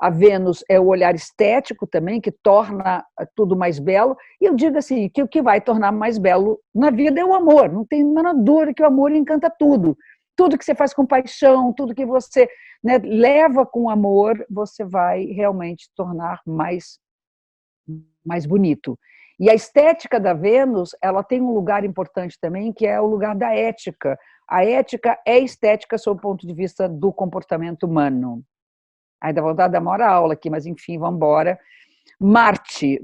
A Vênus é o olhar estético também, que torna tudo mais belo. E eu digo assim, que o que vai tornar mais belo na vida é o amor. Não tem a menor dúvida que o amor encanta tudo. Tudo que você faz com paixão, tudo que você, né, leva com amor, você vai realmente tornar mais bonito. E a estética da Vênus, ela tem um lugar importante também, que é o lugar da ética. A ética é estética sob o ponto de vista do comportamento humano. Aí dá vontade de dar uma aula aqui, mas enfim, vamos embora. Marte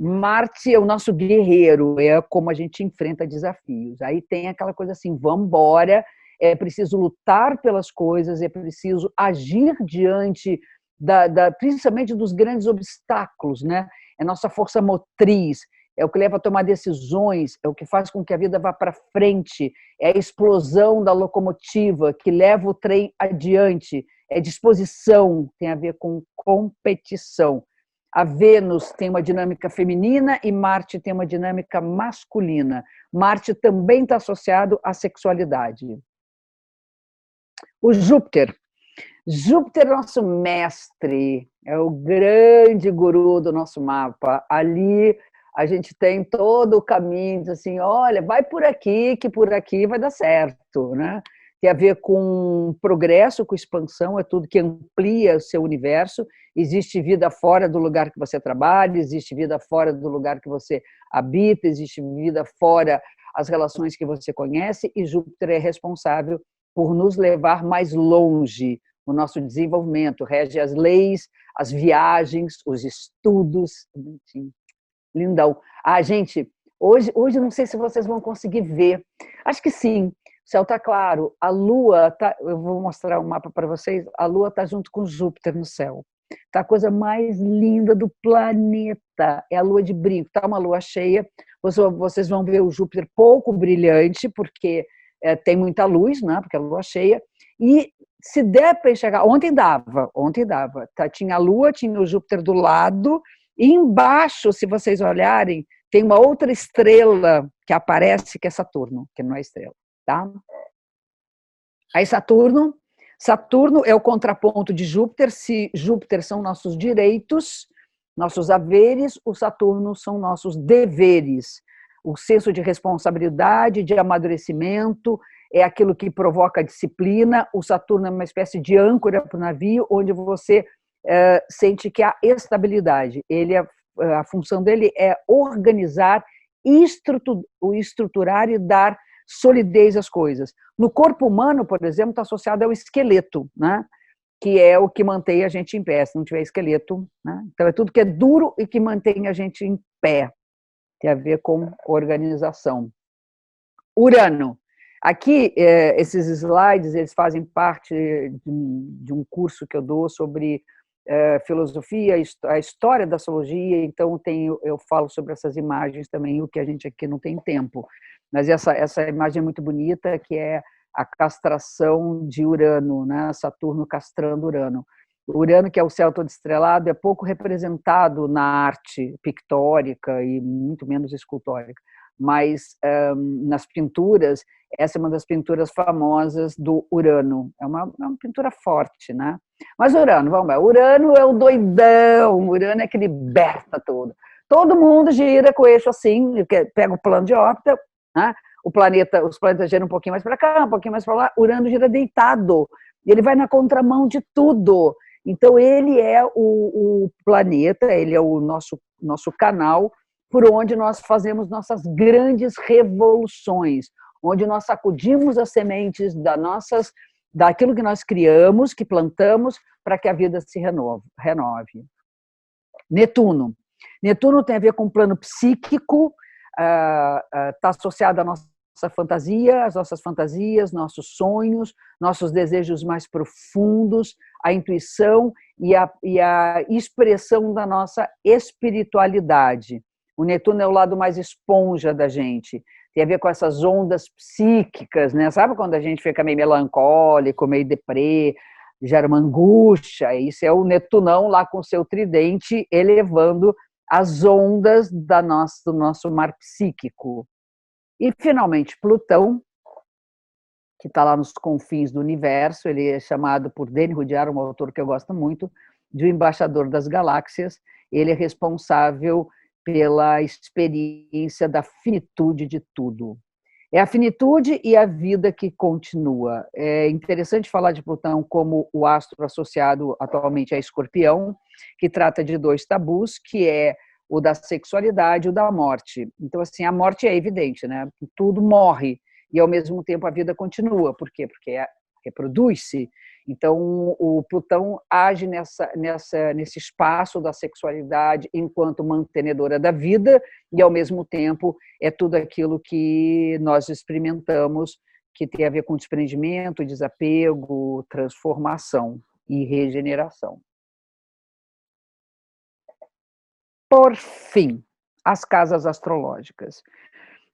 é o nosso guerreiro, é como a gente enfrenta desafios. Aí tem aquela coisa assim, vamos embora, é preciso lutar pelas coisas, é preciso agir diante, principalmente dos grandes obstáculos, né? É nossa força motriz, é o que leva a tomar decisões, é o que faz com que a vida vá para frente, é a explosão da locomotiva que leva o trem adiante, é disposição, tem a ver com competição. A Vênus tem uma dinâmica feminina e Marte tem uma dinâmica masculina. Marte também está associado à sexualidade. O Júpiter é nosso mestre, é o grande guru do nosso mapa. Ali a gente tem todo o caminho, assim, olha, vai por aqui, que por aqui vai dar certo, né? Tem a ver com progresso, com expansão, é tudo que amplia o seu universo. Existe vida fora do lugar que você trabalha, existe vida fora do lugar que você habita, existe vida fora as relações que você conhece, e Júpiter é responsável por nos levar mais longe, o nosso desenvolvimento, rege as leis, as viagens, os estudos, enfim, lindão. Gente, hoje não sei se vocês vão conseguir ver, acho que sim, o céu está claro, a Lua, eu vou mostrar o mapa para vocês, a Lua está junto com Júpiter no céu, está a coisa mais linda do planeta, é a Lua de brinco, está uma Lua cheia, vocês vão ver o Júpiter pouco brilhante, porque tem muita luz, né, porque é a Lua cheia, e se der para enxergar, ontem dava, tinha a Lua, tinha o Júpiter do lado, e embaixo, se vocês olharem, tem uma outra estrela que aparece, que é Saturno, que não é estrela, tá? Aí Saturno é o contraponto de Júpiter, se Júpiter são nossos direitos, nossos haveres, o Saturno são nossos deveres, o senso de responsabilidade, de amadurecimento, é aquilo que provoca a disciplina. O Saturno é uma espécie de âncora para o navio, onde você sente que há estabilidade. A função dele é organizar, estruturar e dar solidez às coisas. No corpo humano, por exemplo, está associado ao esqueleto, né? que é o que mantém a gente em pé. Se não tiver esqueleto, né? Então é tudo que é duro e que mantém a gente em pé. Tem a ver com organização. Urano. Aqui, esses slides, eles fazem parte de um curso que eu dou sobre filosofia, a história da astrologia, então eu falo sobre essas imagens também, o que a gente aqui não tem tempo. Mas essa imagem é muito bonita, que é a castração de Urano, né? Saturno castrando Urano. Urano, que é o céu todo estrelado, é pouco representado na arte pictórica e muito menos escultórica, mas nas pinturas, essa é uma das pinturas famosas do Urano. É uma pintura forte, né? Mas Urano, vamos lá, Urano é o doidão, Urano é que liberta tudo. Todo mundo gira com o eixo assim, pega o plano de órbita, né? Os planetas giram um pouquinho mais para cá, um pouquinho mais para lá, Urano gira deitado, e ele vai na contramão de tudo. Então, ele é o planeta, ele é o nosso canal por onde nós fazemos nossas grandes revoluções, onde nós sacudimos as sementes daquilo que nós criamos, que plantamos, para que a vida se renove. Netuno. Netuno tem a ver com o plano psíquico, está associado à nossa fantasia, às nossas fantasias, nossos sonhos, nossos desejos mais profundos, a intuição e a expressão da nossa espiritualidade. O Netuno é o lado mais esponja da gente, tem a ver com essas ondas psíquicas, né? Sabe quando a gente fica meio melancólico, meio deprê, gera uma angústia? Isso é o Netunão lá com o seu tridente elevando as ondas do nosso mar psíquico. E, finalmente, Plutão, que está lá nos confins do universo, ele é chamado por Denis Rudyard, um autor que eu gosto muito, de o embaixador das galáxias. Ele é responsável pela experiência da finitude de tudo. É a finitude e a vida que continua. É interessante falar de Plutão como o astro associado atualmente a Escorpião, que trata de dois tabus, que é o da sexualidade e o da morte. Então, assim, a morte é evidente, né? Tudo morre e, ao mesmo tempo, a vida continua. Por quê? Porque reproduz-se. Então, o Plutão age nesse espaço da sexualidade enquanto mantenedora da vida e, ao mesmo tempo, é tudo aquilo que nós experimentamos que tem a ver com desprendimento, desapego, transformação e regeneração. Por fim, as casas astrológicas.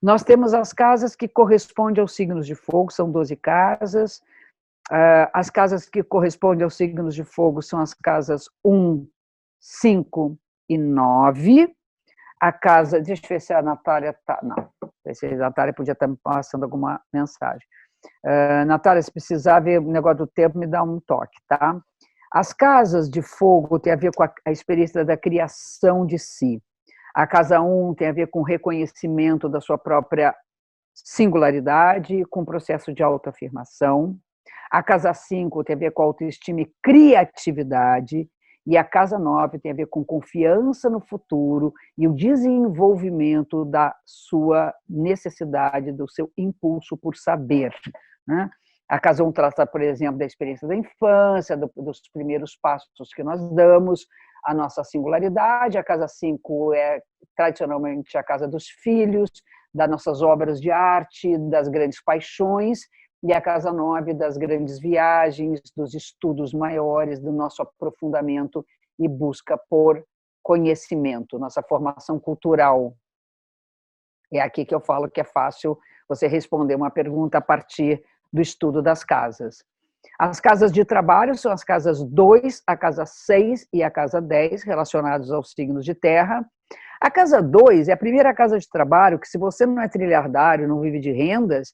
Nós temos as casas que correspondem aos signos de fogo, são 12 casas. As casas que correspondem aos signos de fogo são as casas 1, 5 e 9. A casa, deixa eu ver se a Natália está, não, se a Natália podia estar me passando alguma mensagem. Natália, se precisar ver o negócio do tempo, me dá um toque, tá? As casas de fogo têm a ver com a experiência da criação de si. A casa 1 tem a ver com o reconhecimento da sua própria singularidade, com o processo de autoafirmação. A casa 5 tem a ver com autoestima e criatividade. E a casa 9 tem a ver com confiança no futuro e o desenvolvimento da sua necessidade, do seu impulso por saber, né? A casa 1 trata, por exemplo, da experiência da infância, dos primeiros passos que nós damos, a nossa singularidade. A casa 5 é tradicionalmente a casa dos filhos, das nossas obras de arte, das grandes paixões, e a casa 9 das grandes viagens, dos estudos maiores, do nosso aprofundamento e busca por conhecimento, nossa formação cultural. É aqui que eu falo que é fácil você responder uma pergunta a partir do estudo das casas. As casas de trabalho são as casas 2, a casa 6 e a casa 10, relacionados aos signos de terra. A casa 2 é a primeira casa de trabalho que, se você não é trilhardário, não vive de rendas,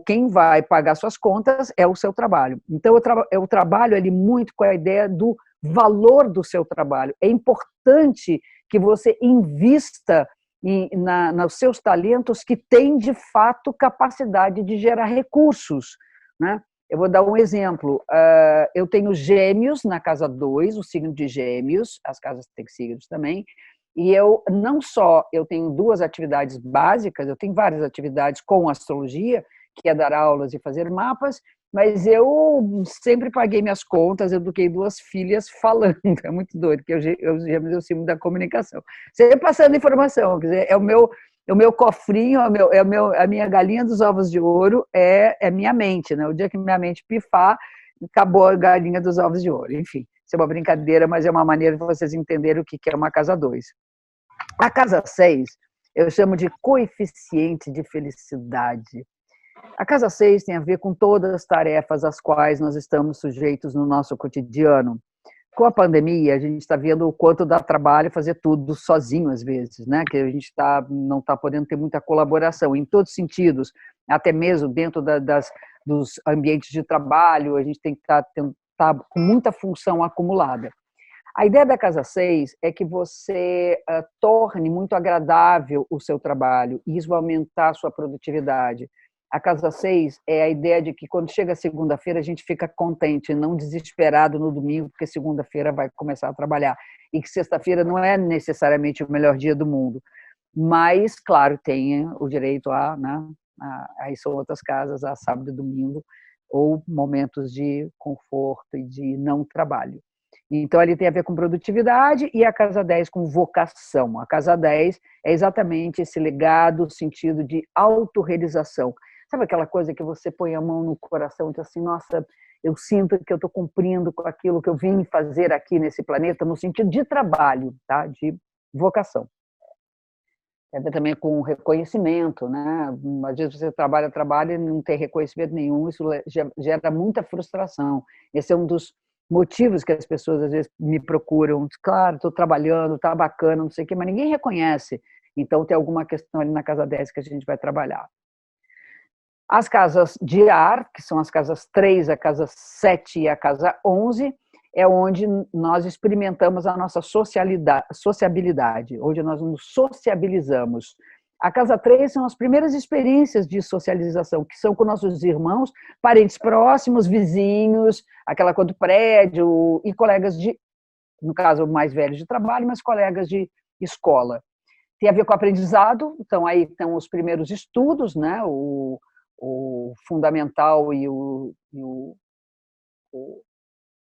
quem vai pagar suas contas é o seu trabalho. Então, eu trabalho ali muito com a ideia do valor do seu trabalho. É importante que você invista nos seus talentos que têm, de fato, capacidade de gerar recursos, né? Eu vou dar um exemplo. Eu tenho Gêmeos na casa 2, o signo de Gêmeos, as casas têm signos também, e eu tenho 2 atividades básicas, eu tenho várias atividades com astrologia, que é dar aulas e fazer mapas, Mas eu sempre paguei minhas contas, eduquei 2 filhas falando, é muito doido, porque gêmeos eu sou da comunicação. Sempre passando informação, quer dizer, é o meu cofrinho, a minha galinha dos ovos de ouro é minha mente, né? O dia que minha mente pifar, acabou a galinha dos ovos de ouro. Enfim, isso é uma brincadeira, mas é uma maneira de vocês entenderem o que é uma casa 2. A casa 6, eu chamo de coeficiente de felicidade. A casa 6 tem a ver com todas as tarefas às quais nós estamos sujeitos no nosso cotidiano. Com a pandemia, a gente está vendo o quanto dá trabalho fazer tudo sozinho, às vezes, né? Que a gente não está podendo ter muita colaboração, em todos os sentidos, até mesmo dentro dos ambientes de trabalho, a gente tem que tá com muita função acumulada. A ideia da Casa 6 é que você torne muito agradável o seu trabalho, e isso vai aumentar a sua produtividade. A Casa 6 é a ideia de que quando chega segunda-feira a gente fica contente, não desesperado no domingo, porque segunda-feira vai começar a trabalhar. E que sexta-feira não é necessariamente o melhor dia do mundo. Mas, claro, tem o direito né, aí são outras casas, a sábado e domingo, ou momentos de conforto e de não trabalho. Então, ali tem a ver com produtividade e a Casa 10 com vocação. A Casa 10 é exatamente esse legado, o sentido de autorrealização. Sabe aquela coisa que você põe a mão no coração e diz assim, nossa, eu sinto que eu estou cumprindo com aquilo que eu vim fazer aqui nesse planeta, no sentido de trabalho, tá? De vocação. Tem a ver também com reconhecimento, né? Às vezes você trabalha e não tem reconhecimento nenhum, isso gera muita frustração. Esse é um dos motivos que as pessoas às vezes me procuram. Claro, estou trabalhando, está bacana, não sei o quê, mas ninguém reconhece. Então tem alguma questão ali na Casa 10 que a gente vai trabalhar. As casas de ar, que são as casas 3, a casa 7 e a casa 11, é onde nós experimentamos a nossa sociabilidade, onde nós nos sociabilizamos. A casa 3 são as primeiras experiências de socialização, que são com nossos irmãos, parentes próximos, vizinhos, aquela coisa do prédio, e colegas no caso, mais velhos de trabalho, mas colegas de escola. Tem a ver com o aprendizado, então aí estão os primeiros estudos, né? O fundamental e o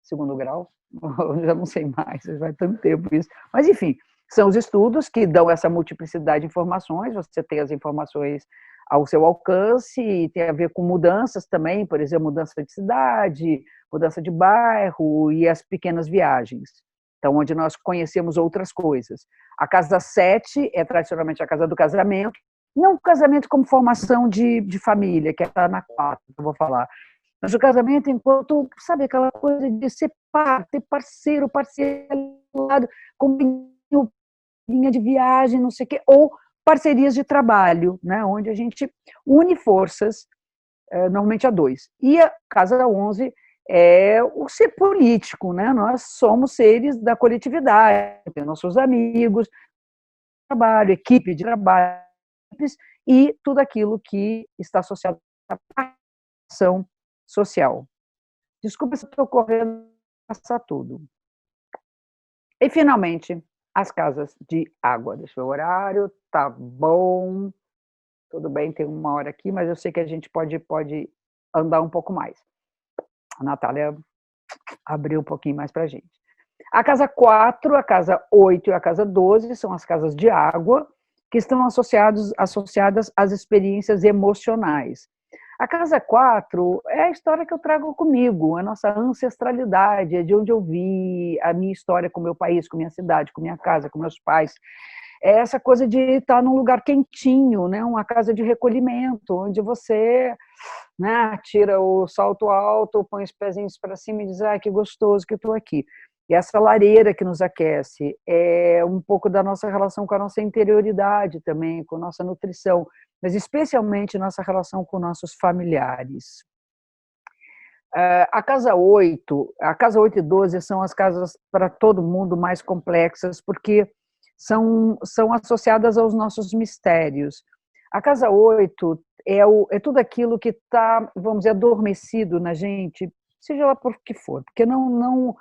segundo grau, eu já não sei mais, já vai tanto tempo isso. Mas, enfim, são os estudos que dão essa multiplicidade de informações, você tem as informações ao seu alcance, e tem a ver com mudanças também, por exemplo, mudança de cidade, mudança de bairro e as pequenas viagens. Então, onde nós conhecemos outras coisas. A casa 7 é tradicionalmente a casa do casamento, não o casamento como formação de família, que está na 4, que eu vou falar, mas o casamento enquanto, sabe, aquela coisa de ser ter parceiro, lado, com linha de viagem, não sei o quê, ou parcerias de trabalho, né, onde a gente une forças, normalmente a 2. E a casa 11 é o ser político, né, nós somos seres da coletividade, nossos amigos, trabalho, equipe de trabalho, e tudo aquilo que está associado à ação social. Desculpa se estou correndo passar tudo. E, finalmente, as casas de água. Deixa eu ver o horário, tá bom. Tudo bem, tem 1 hora aqui, mas eu sei que a gente pode andar um pouco mais. A Natália abriu um pouquinho mais para a gente. A casa 4, a casa 8 e a casa 12 são as casas de água, que estão associadas às experiências emocionais. A casa 4 é a história que eu trago comigo, a nossa ancestralidade, é de onde eu vi, a minha história com o meu país, com minha cidade, com minha casa, com meus pais. É essa coisa de estar num lugar quentinho, né? Uma casa de recolhimento, onde você, né, tira o salto alto, põe os pezinhos para cima e diz, que gostoso que eu estou aqui. E essa lareira que nos aquece é um pouco da nossa relação com a nossa interioridade também, com a nossa nutrição, mas especialmente nossa relação com nossos familiares. A casa 8 e 12 são as casas para todo mundo mais complexas, porque são associadas aos nossos mistérios. A casa 8 é tudo aquilo que está, vamos dizer, adormecido na gente, seja lá por que for, porque não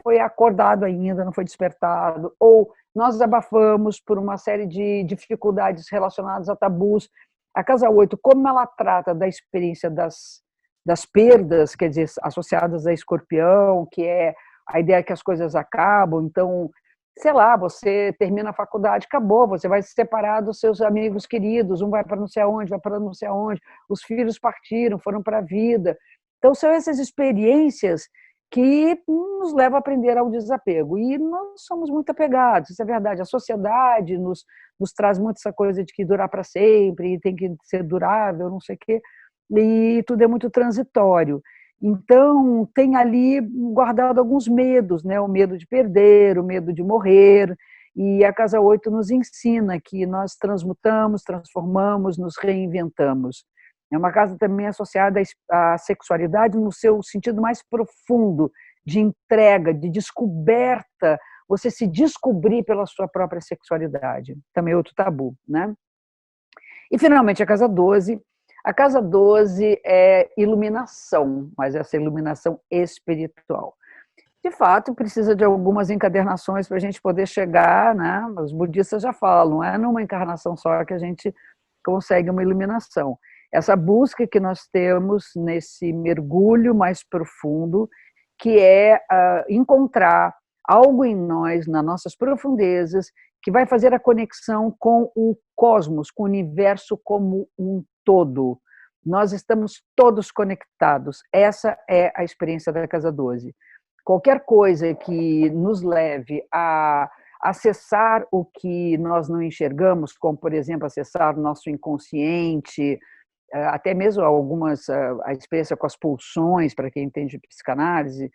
foi acordado ainda, não foi despertado, ou nós abafamos por uma série de dificuldades relacionadas a tabus. A casa 8, como ela trata da experiência das das perdas, quer dizer, associadas a Escorpião, que é a ideia que as coisas acabam. Então, sei lá, você termina a faculdade, acabou, você vai se separar dos seus amigos queridos, um vai para não sei aonde, vai para não sei aonde, os filhos partiram, foram para a vida. Então, são essas experiências que nos levam a aprender ao desapego. E nós somos muito apegados, isso é verdade. A sociedade nos traz muito essa coisa de que durar para sempre, e tem que ser durável, não sei o quê, e tudo é muito transitório. Então, tem ali guardado alguns medos, né? O medo de perder, o medo de morrer, e a Casa 8 nos ensina que nós transmutamos, transformamos, nos reinventamos. É uma casa também associada à sexualidade no seu sentido mais profundo, de entrega, de descoberta, você se descobrir pela sua própria sexualidade. Também é outro tabu, né? E, finalmente, a Casa 12. A Casa 12 é iluminação, mas essa iluminação espiritual. De fato, precisa de algumas encadernações para a gente poder chegar, né? Os budistas já falam, não é numa encarnação só que a gente consegue uma iluminação. Essa busca que nós temos nesse mergulho mais profundo, que é encontrar algo em nós, nas nossas profundezas, que vai fazer a conexão com o cosmos, com o universo como um todo. Nós estamos todos conectados. Essa é a experiência da Casa 12. Qualquer coisa que nos leve a acessar o que nós não enxergamos, como, por exemplo, acessar nosso inconsciente, até mesmo a experiência com as pulsões, para quem entende psicanálise,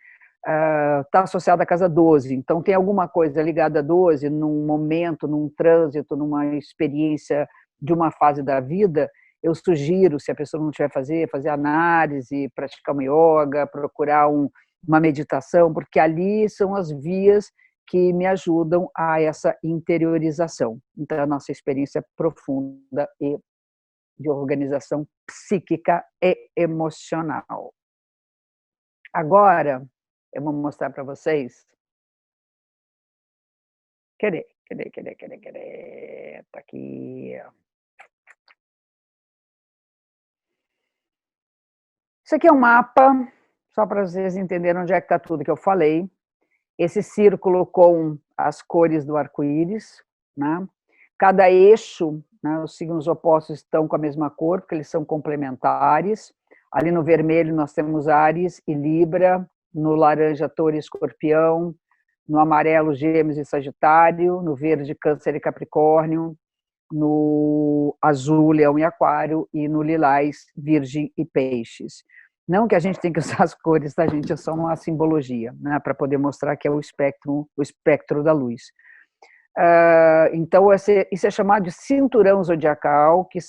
está associada à Casa 12. Então, tem alguma coisa ligada a 12, num momento, num trânsito, numa experiência de uma fase da vida, eu sugiro, se a pessoa não tiver fazer análise, praticar uma yoga, procurar uma meditação, porque ali são as vias que me ajudam a essa interiorização. Então, a nossa experiência profunda e de organização psíquica e emocional. Agora, eu vou mostrar para vocês. Cadê? Está aqui. Isso aqui é um mapa, só para vocês entenderem onde é que está tudo que eu falei. Esse círculo com as cores do arco-íris, né? Cada eixo, né, os signos opostos estão com a mesma cor, porque eles são complementares. Ali no vermelho nós temos Áries e Libra, no laranja Touro e Escorpião, no amarelo Gêmeos e Sagitário, no verde Câncer e Capricórnio, no azul Leão e Aquário e no lilás Virgem e Peixes. Não que a gente tenha que usar as cores, tá, gente? É só uma simbologia, né, para poder mostrar que é o espectro da luz. Então, isso é chamado de cinturão zodiacal, que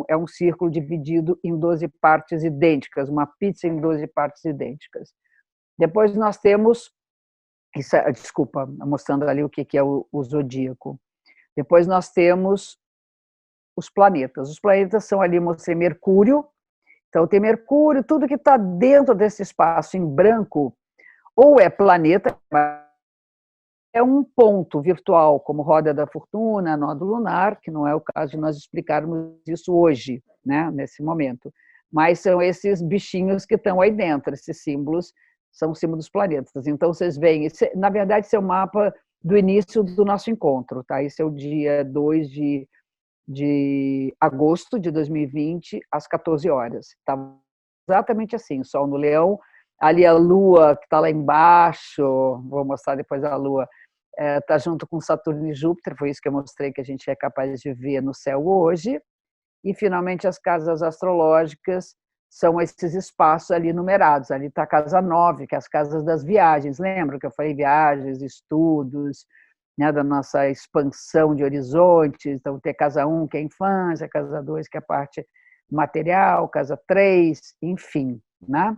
é um círculo dividido em 12 partes idênticas, uma pizza em 12 partes idênticas. Depois nós temos, desculpa, mostrando ali o que é o zodíaco. Depois nós temos os planetas. Os planetas são ali, mostrei Mercúrio. Então, tem Mercúrio, tudo que está dentro desse espaço em branco, ou é planeta, é um ponto virtual, como roda da fortuna, nó do lunar, que não é o caso de nós explicarmos isso hoje, né, nesse momento. Mas são esses bichinhos que estão aí dentro, esses símbolos são os símbolos dos planetas. Então, vocês veem, na verdade, esse é o mapa do início do nosso encontro, tá? Esse é o dia 2 de agosto de 2020, às 14 horas. Tá exatamente assim, Sol no Leão, ali a Lua, que está lá embaixo, vou mostrar depois a Lua, está junto com Saturno e Júpiter, foi isso que eu mostrei que a gente é capaz de ver no céu hoje. E, finalmente, as casas astrológicas são esses espaços ali numerados. Ali está a casa 9, que é as casas das viagens. Lembra que eu falei viagens, estudos, né, da nossa expansão de horizontes? Então, tem casa 1, que é a infância, casa 2, que é a parte material, casa 3, enfim, né?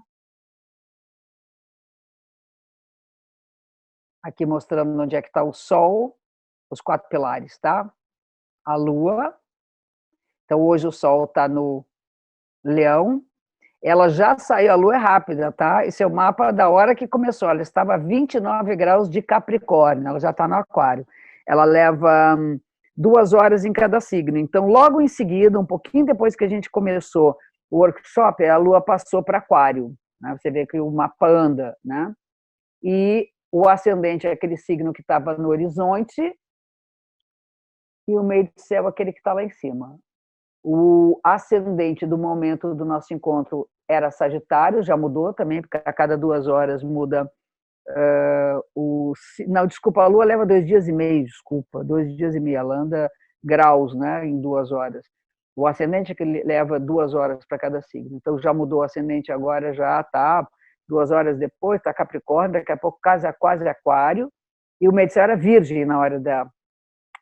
Aqui mostrando onde é que está o Sol, os 4 pilares, tá? A Lua. Então, hoje o Sol está no Leão. Ela já saiu, a Lua é rápida, tá? Esse é o mapa da hora que começou. Ela estava a 29 graus de Capricórnio, ela já está no Aquário. Ela leva 2 horas em cada signo. Então, logo em seguida, um pouquinho depois que a gente começou o workshop, a Lua passou para Aquário, né? Você vê que o mapa anda, né? E o ascendente é aquele signo que estava no horizonte e o meio do céu é aquele que está lá em cima. O ascendente do momento do nosso encontro era Sagitário, já mudou também, porque a cada 2 horas muda não, desculpa, a Lua leva 2 dias e meio, desculpa, 2 dias e meio, ela anda graus, né, em 2 horas. O ascendente é que leva 2 horas para cada signo. Então já mudou o ascendente agora, já está 2 horas depois, está Capricórnio, daqui a pouco quase Aquário, e o meio era Virgem na hora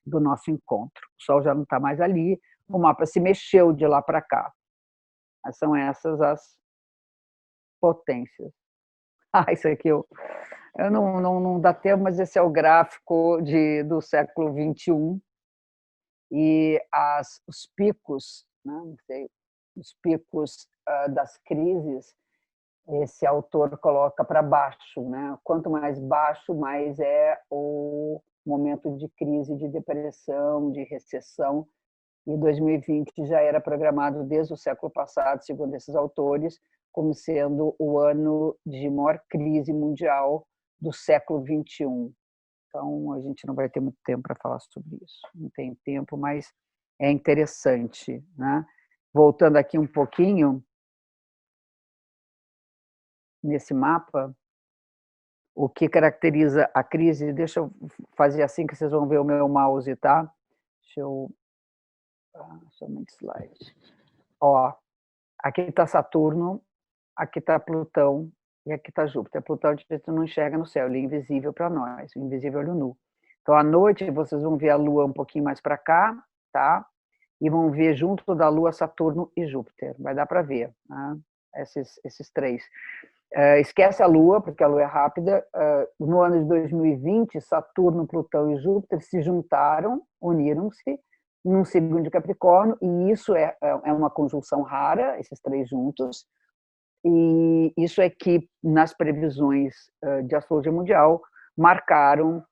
do nosso encontro. O Sol já não está mais ali, o mapa se mexeu de lá para cá. Mas são essas as potências. Isso aqui eu não dá tempo, mas esse é o gráfico do século XXI e os picos, né, os picos das crises, esse autor coloca para baixo, né? Quanto mais baixo, mais é o momento de crise, de depressão, de recessão. E 2020 já era programado desde o século passado, segundo esses autores, como sendo o ano de maior crise mundial do século XXI. Então, a gente não vai ter muito tempo para falar sobre isso. Não tem tempo, mas é interessante, né? Voltando aqui um pouquinho, nesse mapa, o que caracteriza a crise, deixa eu fazer assim que vocês vão ver o meu mouse, tá? Deixa eu... somente slide. Ó, aqui está Saturno, aqui está Plutão e aqui está Júpiter. Plutão a gente não enxerga no céu, ele é invisível para nós, invisível olho nu. Então, à noite, vocês vão ver a Lua um pouquinho mais para cá, tá? E vão ver junto da Lua Saturno e Júpiter. Vai dar para ver, né? Esses três. Esquece a Lua, porque a Lua é rápida. No ano de 2020, Saturno, Plutão e Júpiter se juntaram, uniram-se num signo de Capricórnio, e isso é uma conjunção rara, esses três juntos, e isso é que, nas previsões de astrologia mundial, marcaram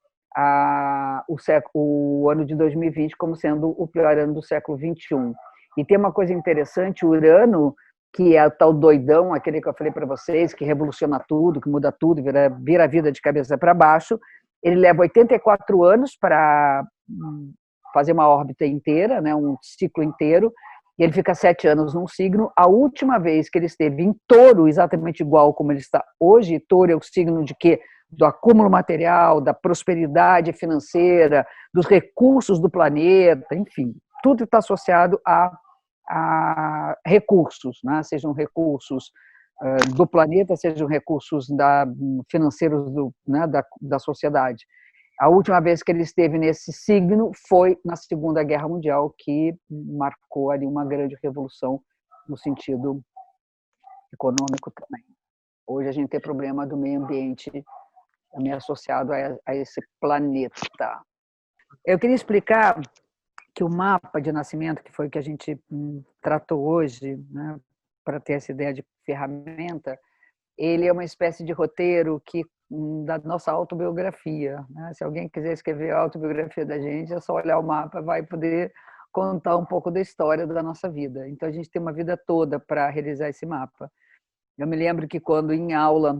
o ano de 2020 como sendo o pior ano do século XXI. E tem uma coisa interessante, o Urano, que é o tal doidão, aquele que eu falei para vocês, que revoluciona tudo, que muda tudo, vira a vida de cabeça para baixo, ele leva 84 anos para fazer uma órbita inteira, né, um ciclo inteiro, e ele fica 7 anos num signo. A última vez que ele esteve em Touro, exatamente igual como ele está hoje, Touro é o signo de quê? Do acúmulo material, da prosperidade financeira, dos recursos do planeta, enfim, tudo está associado a recursos, né? Sejam recursos do planeta, sejam recursos financeiros né, da sociedade. A última vez que ele esteve nesse signo foi na Segunda Guerra Mundial, que marcou ali uma grande revolução no sentido econômico também. Hoje a gente tem problema do meio ambiente também associado a esse planeta. Eu queria explicar que o mapa de nascimento, que foi o que a gente tratou hoje, né, para ter essa ideia de ferramenta, ele é uma espécie de roteiro da nossa autobiografia, né? Se alguém quiser escrever a autobiografia da gente, é só olhar o mapa, vai poder contar um pouco da história da nossa vida. Então, a gente tem uma vida toda para realizar esse mapa. Eu me lembro que quando em aula,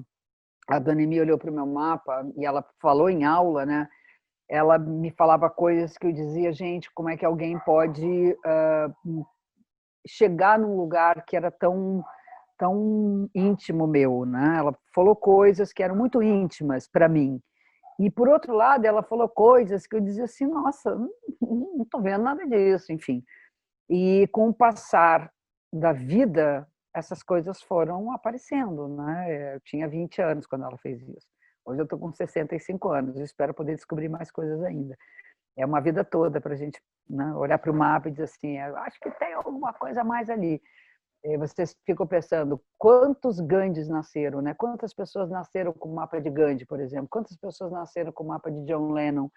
a Dona Emi olhou para o meu mapa e ela falou em aula, né? Ela me falava coisas que eu dizia, gente, como é que alguém pode chegar num lugar que era tão íntimo meu, né? Ela falou coisas que eram muito íntimas para mim. E, por outro lado, ela falou coisas que eu dizia assim, nossa, não estou vendo nada disso, enfim. E, com o passar da vida, essas coisas foram aparecendo, né? Eu tinha 20 anos quando ela fez isso. Hoje eu estou com 65 anos, eu espero poder descobrir mais coisas ainda. É uma vida toda para a gente, né, olhar para o mapa e dizer assim, acho que tem alguma coisa a mais ali. Vocês ficam pensando, quantos Gandhis nasceram, né? Quantas pessoas nasceram com o mapa de Gandhi, por exemplo? Quantas pessoas nasceram com o mapa de John Lennon?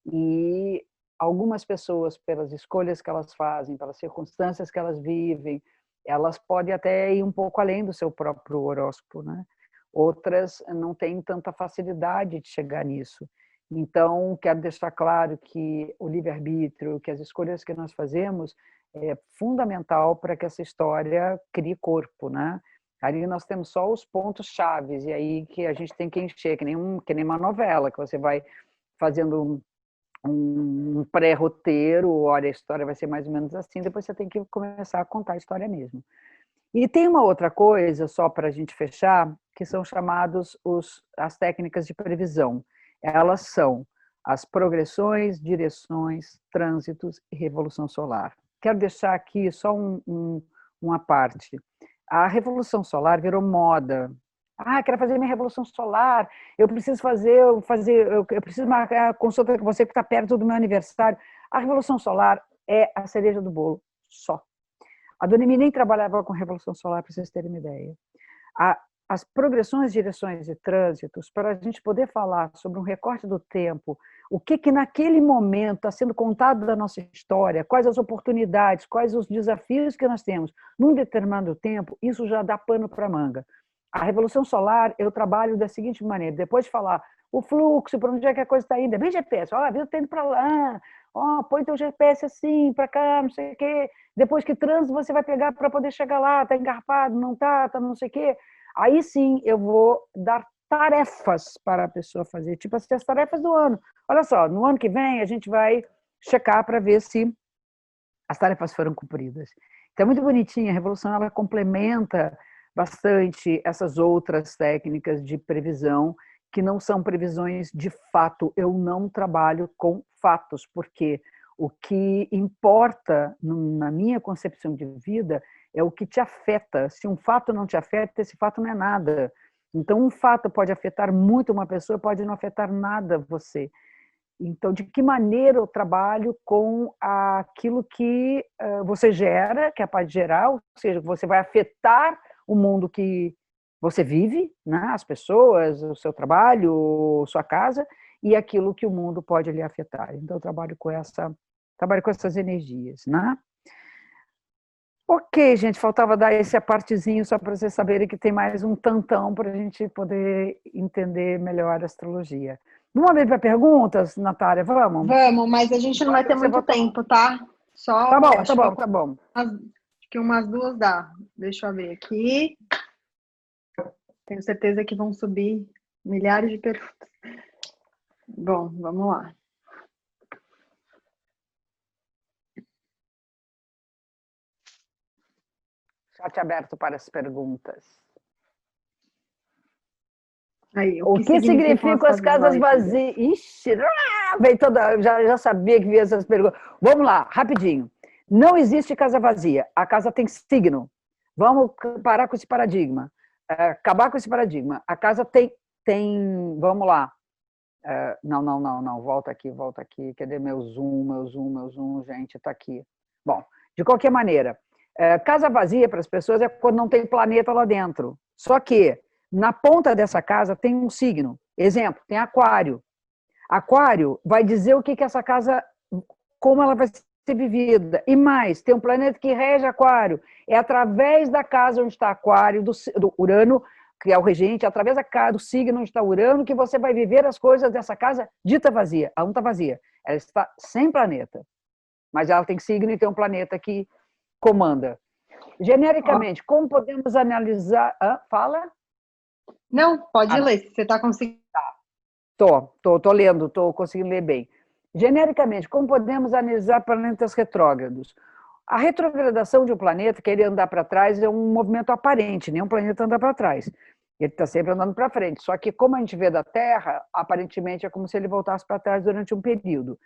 E algumas pessoas, pelas escolhas que elas fazem, pelas circunstâncias que elas vivem, elas podem até ir um pouco além do seu próprio horóscopo, né? Outras não têm tanta facilidade de chegar nisso. Então, quero deixar claro que o livre-arbítrio, que as escolhas que nós fazemos, é fundamental para que essa história crie corpo, né? Ali nós temos só os pontos chaves, e aí que a gente tem que encher, que nem uma novela, que você vai fazendo um pré-roteiro, olha, a história vai ser mais ou menos assim, depois você tem que começar a contar a história mesmo. E tem uma outra coisa, só para a gente fechar, que são chamados as técnicas de previsão. Elas são as progressões, direções, trânsitos e revolução solar. Quero deixar aqui só uma parte. A revolução solar virou moda. Quero fazer minha revolução solar, eu preciso eu preciso marcar a consulta com você que está perto do meu aniversário. A revolução solar é a cereja do bolo, só. A Dona Emília nem trabalhava com revolução solar, para vocês terem uma ideia. As progressões, direções e trânsitos, para a gente poder falar sobre um recorte do tempo, o que naquele momento está sendo contado da nossa história, quais as oportunidades, quais os desafios que nós temos num determinado tempo, isso já dá pano para manga. A revolução solar, eu trabalho da seguinte maneira, depois de falar o fluxo, para onde é que a coisa está indo, é bem GPS, a vida está indo para lá, põe teu GPS assim, para cá, não sei o quê, depois que trânsito você vai pegar para poder chegar lá, está engarrafado, não está não sei o quê. Aí sim eu vou dar tarefas para a pessoa fazer, tipo assim, as tarefas do ano. Olha só, no ano que vem a gente vai checar para ver se as tarefas foram cumpridas. Então é muito bonitinha, a revolução ela complementa bastante essas outras técnicas de previsão, que não são previsões de fato. Eu não trabalho com fatos, porque o que importa na minha concepção de vida é o que te afeta. Se um fato não te afeta, esse fato não é nada. Então, um fato pode afetar muito uma pessoa, pode não afetar nada você. Então, de que maneira eu trabalho com aquilo que você gera, que é a parte geral, ou seja, você vai afetar o mundo que você vive, né? As pessoas, o seu trabalho, sua casa, e aquilo que o mundo pode lhe afetar. Então, eu trabalho com essas energias, né? Ok, gente, faltava dar esse apartezinho só para vocês saberem que tem mais um tantão para a gente poder entender melhor a astrologia. Vamos abrir para perguntas, Natália? Vamos? Vamos, mas a gente não vai ter muito tempo, tá? Só, Tá bom, acho tá bom, tá bom. Acho que umas 2 dá. Deixa eu ver aqui. Tenho certeza que vão subir milhares de perguntas. Bom, vamos lá. Chat aberto para as perguntas. Aí, O que significam as casas vazias? Ixi, veio toda, já sabia que vinha essas perguntas. Vamos lá, rapidinho. Não existe casa vazia, a casa tem signo. Vamos parar com esse paradigma, acabar com esse paradigma. A casa vamos lá. Não, volta aqui. Cadê meu zoom, gente, está aqui. Bom, de qualquer maneira, casa vazia para as pessoas é quando não tem planeta lá dentro. Só que na ponta dessa casa tem um signo. Exemplo, tem aquário. Aquário vai dizer o que essa casa, como ela vai ser vivida. E mais, tem um planeta que rege aquário. É através da casa onde está aquário, do Urano, que é o regente, através do signo onde está Urano, que você vai viver as coisas dessa casa dita vazia. Ela não está vazia. Ela está sem planeta. Mas ela tem signo e tem um planeta que comanda. Genericamente, como podemos analisar... Fala? Não, pode ler, se você está conseguindo. Estou lendo, estou conseguindo ler bem. Genericamente, como podemos analisar planetas retrógrados? A retrogradação de um planeta, que ele andar para trás, é um movimento aparente, nenhum planeta anda para trás. Ele está sempre andando para frente. Só que, como a gente vê da Terra, aparentemente é como se ele voltasse para trás durante um período.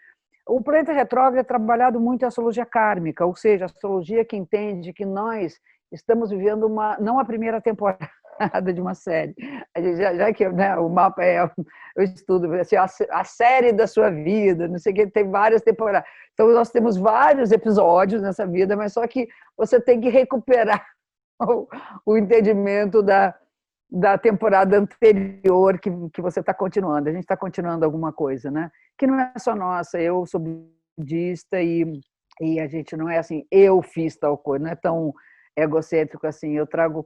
O planeta retrógrado é trabalhado muito em astrologia kármica, ou seja, a astrologia que entende que nós estamos vivendo não a primeira temporada de uma série. Já que, né, o mapa eu estudo assim, a série da sua vida, não sei o que, tem várias temporadas. Então, nós temos vários episódios nessa vida, mas só que você tem que recuperar o entendimento da temporada anterior que você está continuando. A gente está continuando alguma coisa, né? Que não é só nossa, eu sou budista e a gente não é assim, eu fiz tal coisa, não é tão egocêntrico assim, eu trago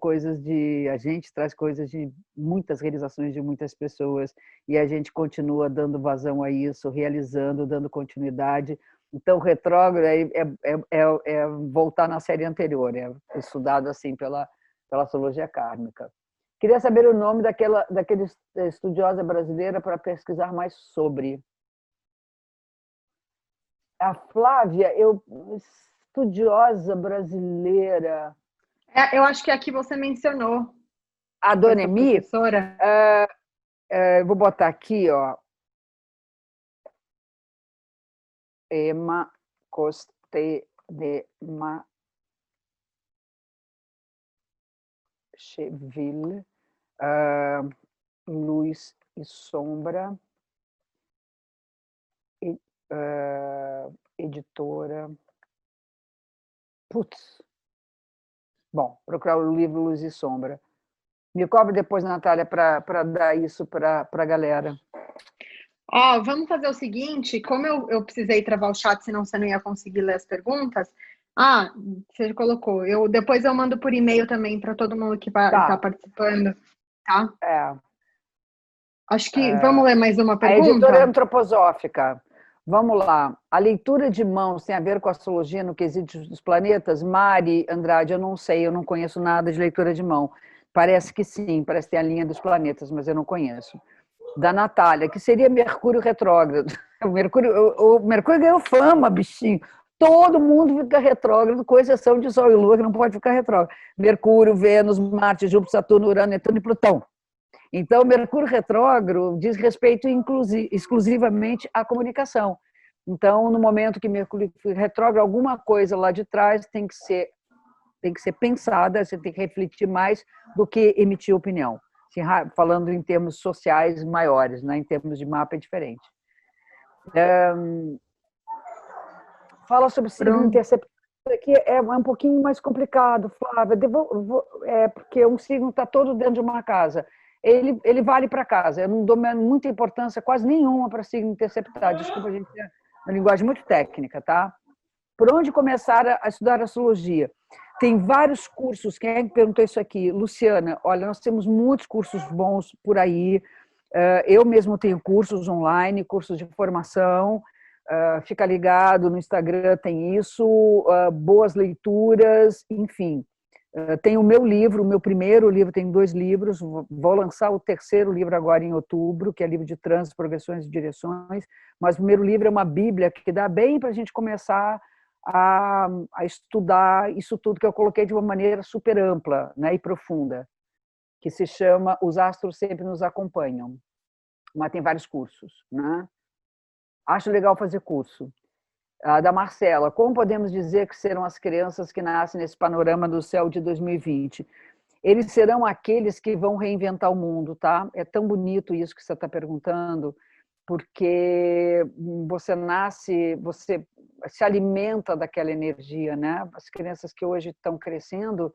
a gente traz coisas de muitas realizações de muitas pessoas e a gente continua dando vazão a isso, realizando, dando continuidade, Então, retrógrado é voltar na série anterior, é estudado assim pela astrologia kármica. Queria saber o nome daquele estudiosa brasileira para pesquisar mais sobre. A Flávia, estudiosa brasileira. Eu acho que aqui você mencionou. A Dona Emi? Professora. Vou botar aqui, ó. Emma Costedema Cheville, Luz e Sombra, editora. Putz. Bom, procurar o livro Luz e Sombra. Me cobre depois, Natália, para dar isso para a galera. Vamos fazer o seguinte, como eu precisei travar o chat, senão você não ia conseguir ler as perguntas. Você colocou. Depois eu mando por e-mail também para todo mundo que está participando, tá? Acho que vamos ler mais uma pergunta. A editora antroposófica. Vamos lá. A leitura de mãos tem a ver com a astrologia no quesito dos planetas? Mari Andrade, eu não sei, eu não conheço nada de leitura de mão. Parece que sim, parece que tem a linha dos planetas, mas eu não conheço. Da Natália, que seria Mercúrio retrógrado. O Mercúrio ganhou fama, bichinho. Todo mundo fica retrógrado, com exceção de Sol e Lua, que não pode ficar retrógrado. Mercúrio, Vênus, Marte, Júpiter, Saturno, Urano, Netuno e Plutão. Então, Mercúrio retrógrado diz respeito exclusivamente à comunicação. Então, no momento que Mercúrio retrógrado, alguma coisa lá de trás tem que ser pensada, você tem que refletir mais do que emitir opinião. Falando em termos sociais maiores, né? Em termos de mapa é diferente. Fala sobre signo interceptor, que é um pouquinho mais complicado, Flávia, porque um signo está todo dentro de uma casa. Ele vale para casa. Eu não dou muita importância, quase nenhuma, para signo interceptar. Desculpa, a gente é uma linguagem muito técnica, tá? Por onde começar a estudar astrologia? Tem vários cursos. Quem é que perguntou isso aqui? Luciana, olha, nós temos muitos cursos bons por aí. Eu mesmo tenho cursos online, cursos de formação. Fica ligado no Instagram, tem isso. Boas leituras, enfim. Tem o meu livro, o meu primeiro livro, tem 2 livros. Vou lançar o terceiro livro agora em outubro, que é livro de trânsitos, progressões e direções. Mas o primeiro livro é uma bíblia que dá bem para a gente começar a estudar isso tudo que eu coloquei de uma maneira super ampla, né, e profunda, que se chama Os Astros Sempre Nos Acompanham. Mas tem vários cursos, né? Acho legal fazer curso. Da Marcela, como podemos dizer que serão as crianças que nascem nesse panorama do céu de 2020? Eles serão aqueles que vão reinventar o mundo, tá? É tão bonito isso que você está perguntando, porque você nasce, você se alimenta daquela energia, né? As crianças que hoje estão crescendo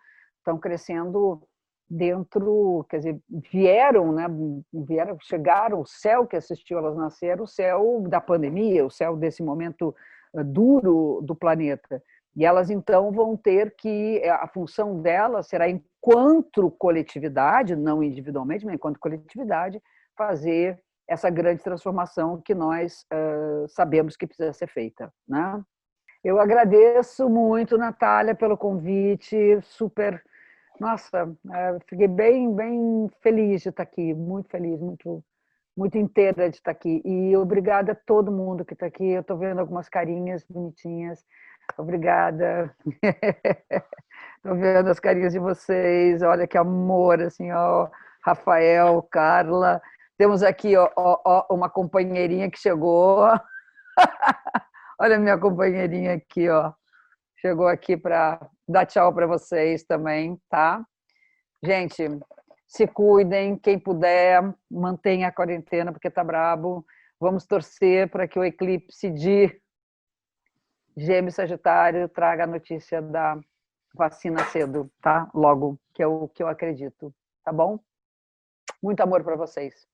dentro, quer dizer, chegaram, o céu que assistiu elas nasceram, o céu da pandemia, o céu desse momento duro do planeta. E elas, então, vão ter que, a função delas será, enquanto coletividade, não individualmente, mas enquanto coletividade, fazer essa grande transformação que nós sabemos que precisa ser feita, né? Eu agradeço muito, Natália, pelo convite, super... Nossa, fiquei bem feliz de estar aqui, muito feliz, muito inteira de estar aqui. E obrigada a todo mundo que está aqui. Eu estou vendo algumas carinhas bonitinhas. Obrigada. Estou vendo as carinhas de vocês. Olha que amor, assim, ó, Rafael, Carla. Temos aqui uma companheirinha que chegou. Olha a minha companheirinha aqui, ó. Chegou aqui para dar tchau para vocês também, tá? Gente, se cuidem, quem puder, mantenha a quarentena, porque tá brabo. Vamos torcer para que o eclipse de Gêmeos Sagitário traga a notícia da vacina cedo, tá? Logo, que é o que eu acredito, tá bom? Muito amor para vocês.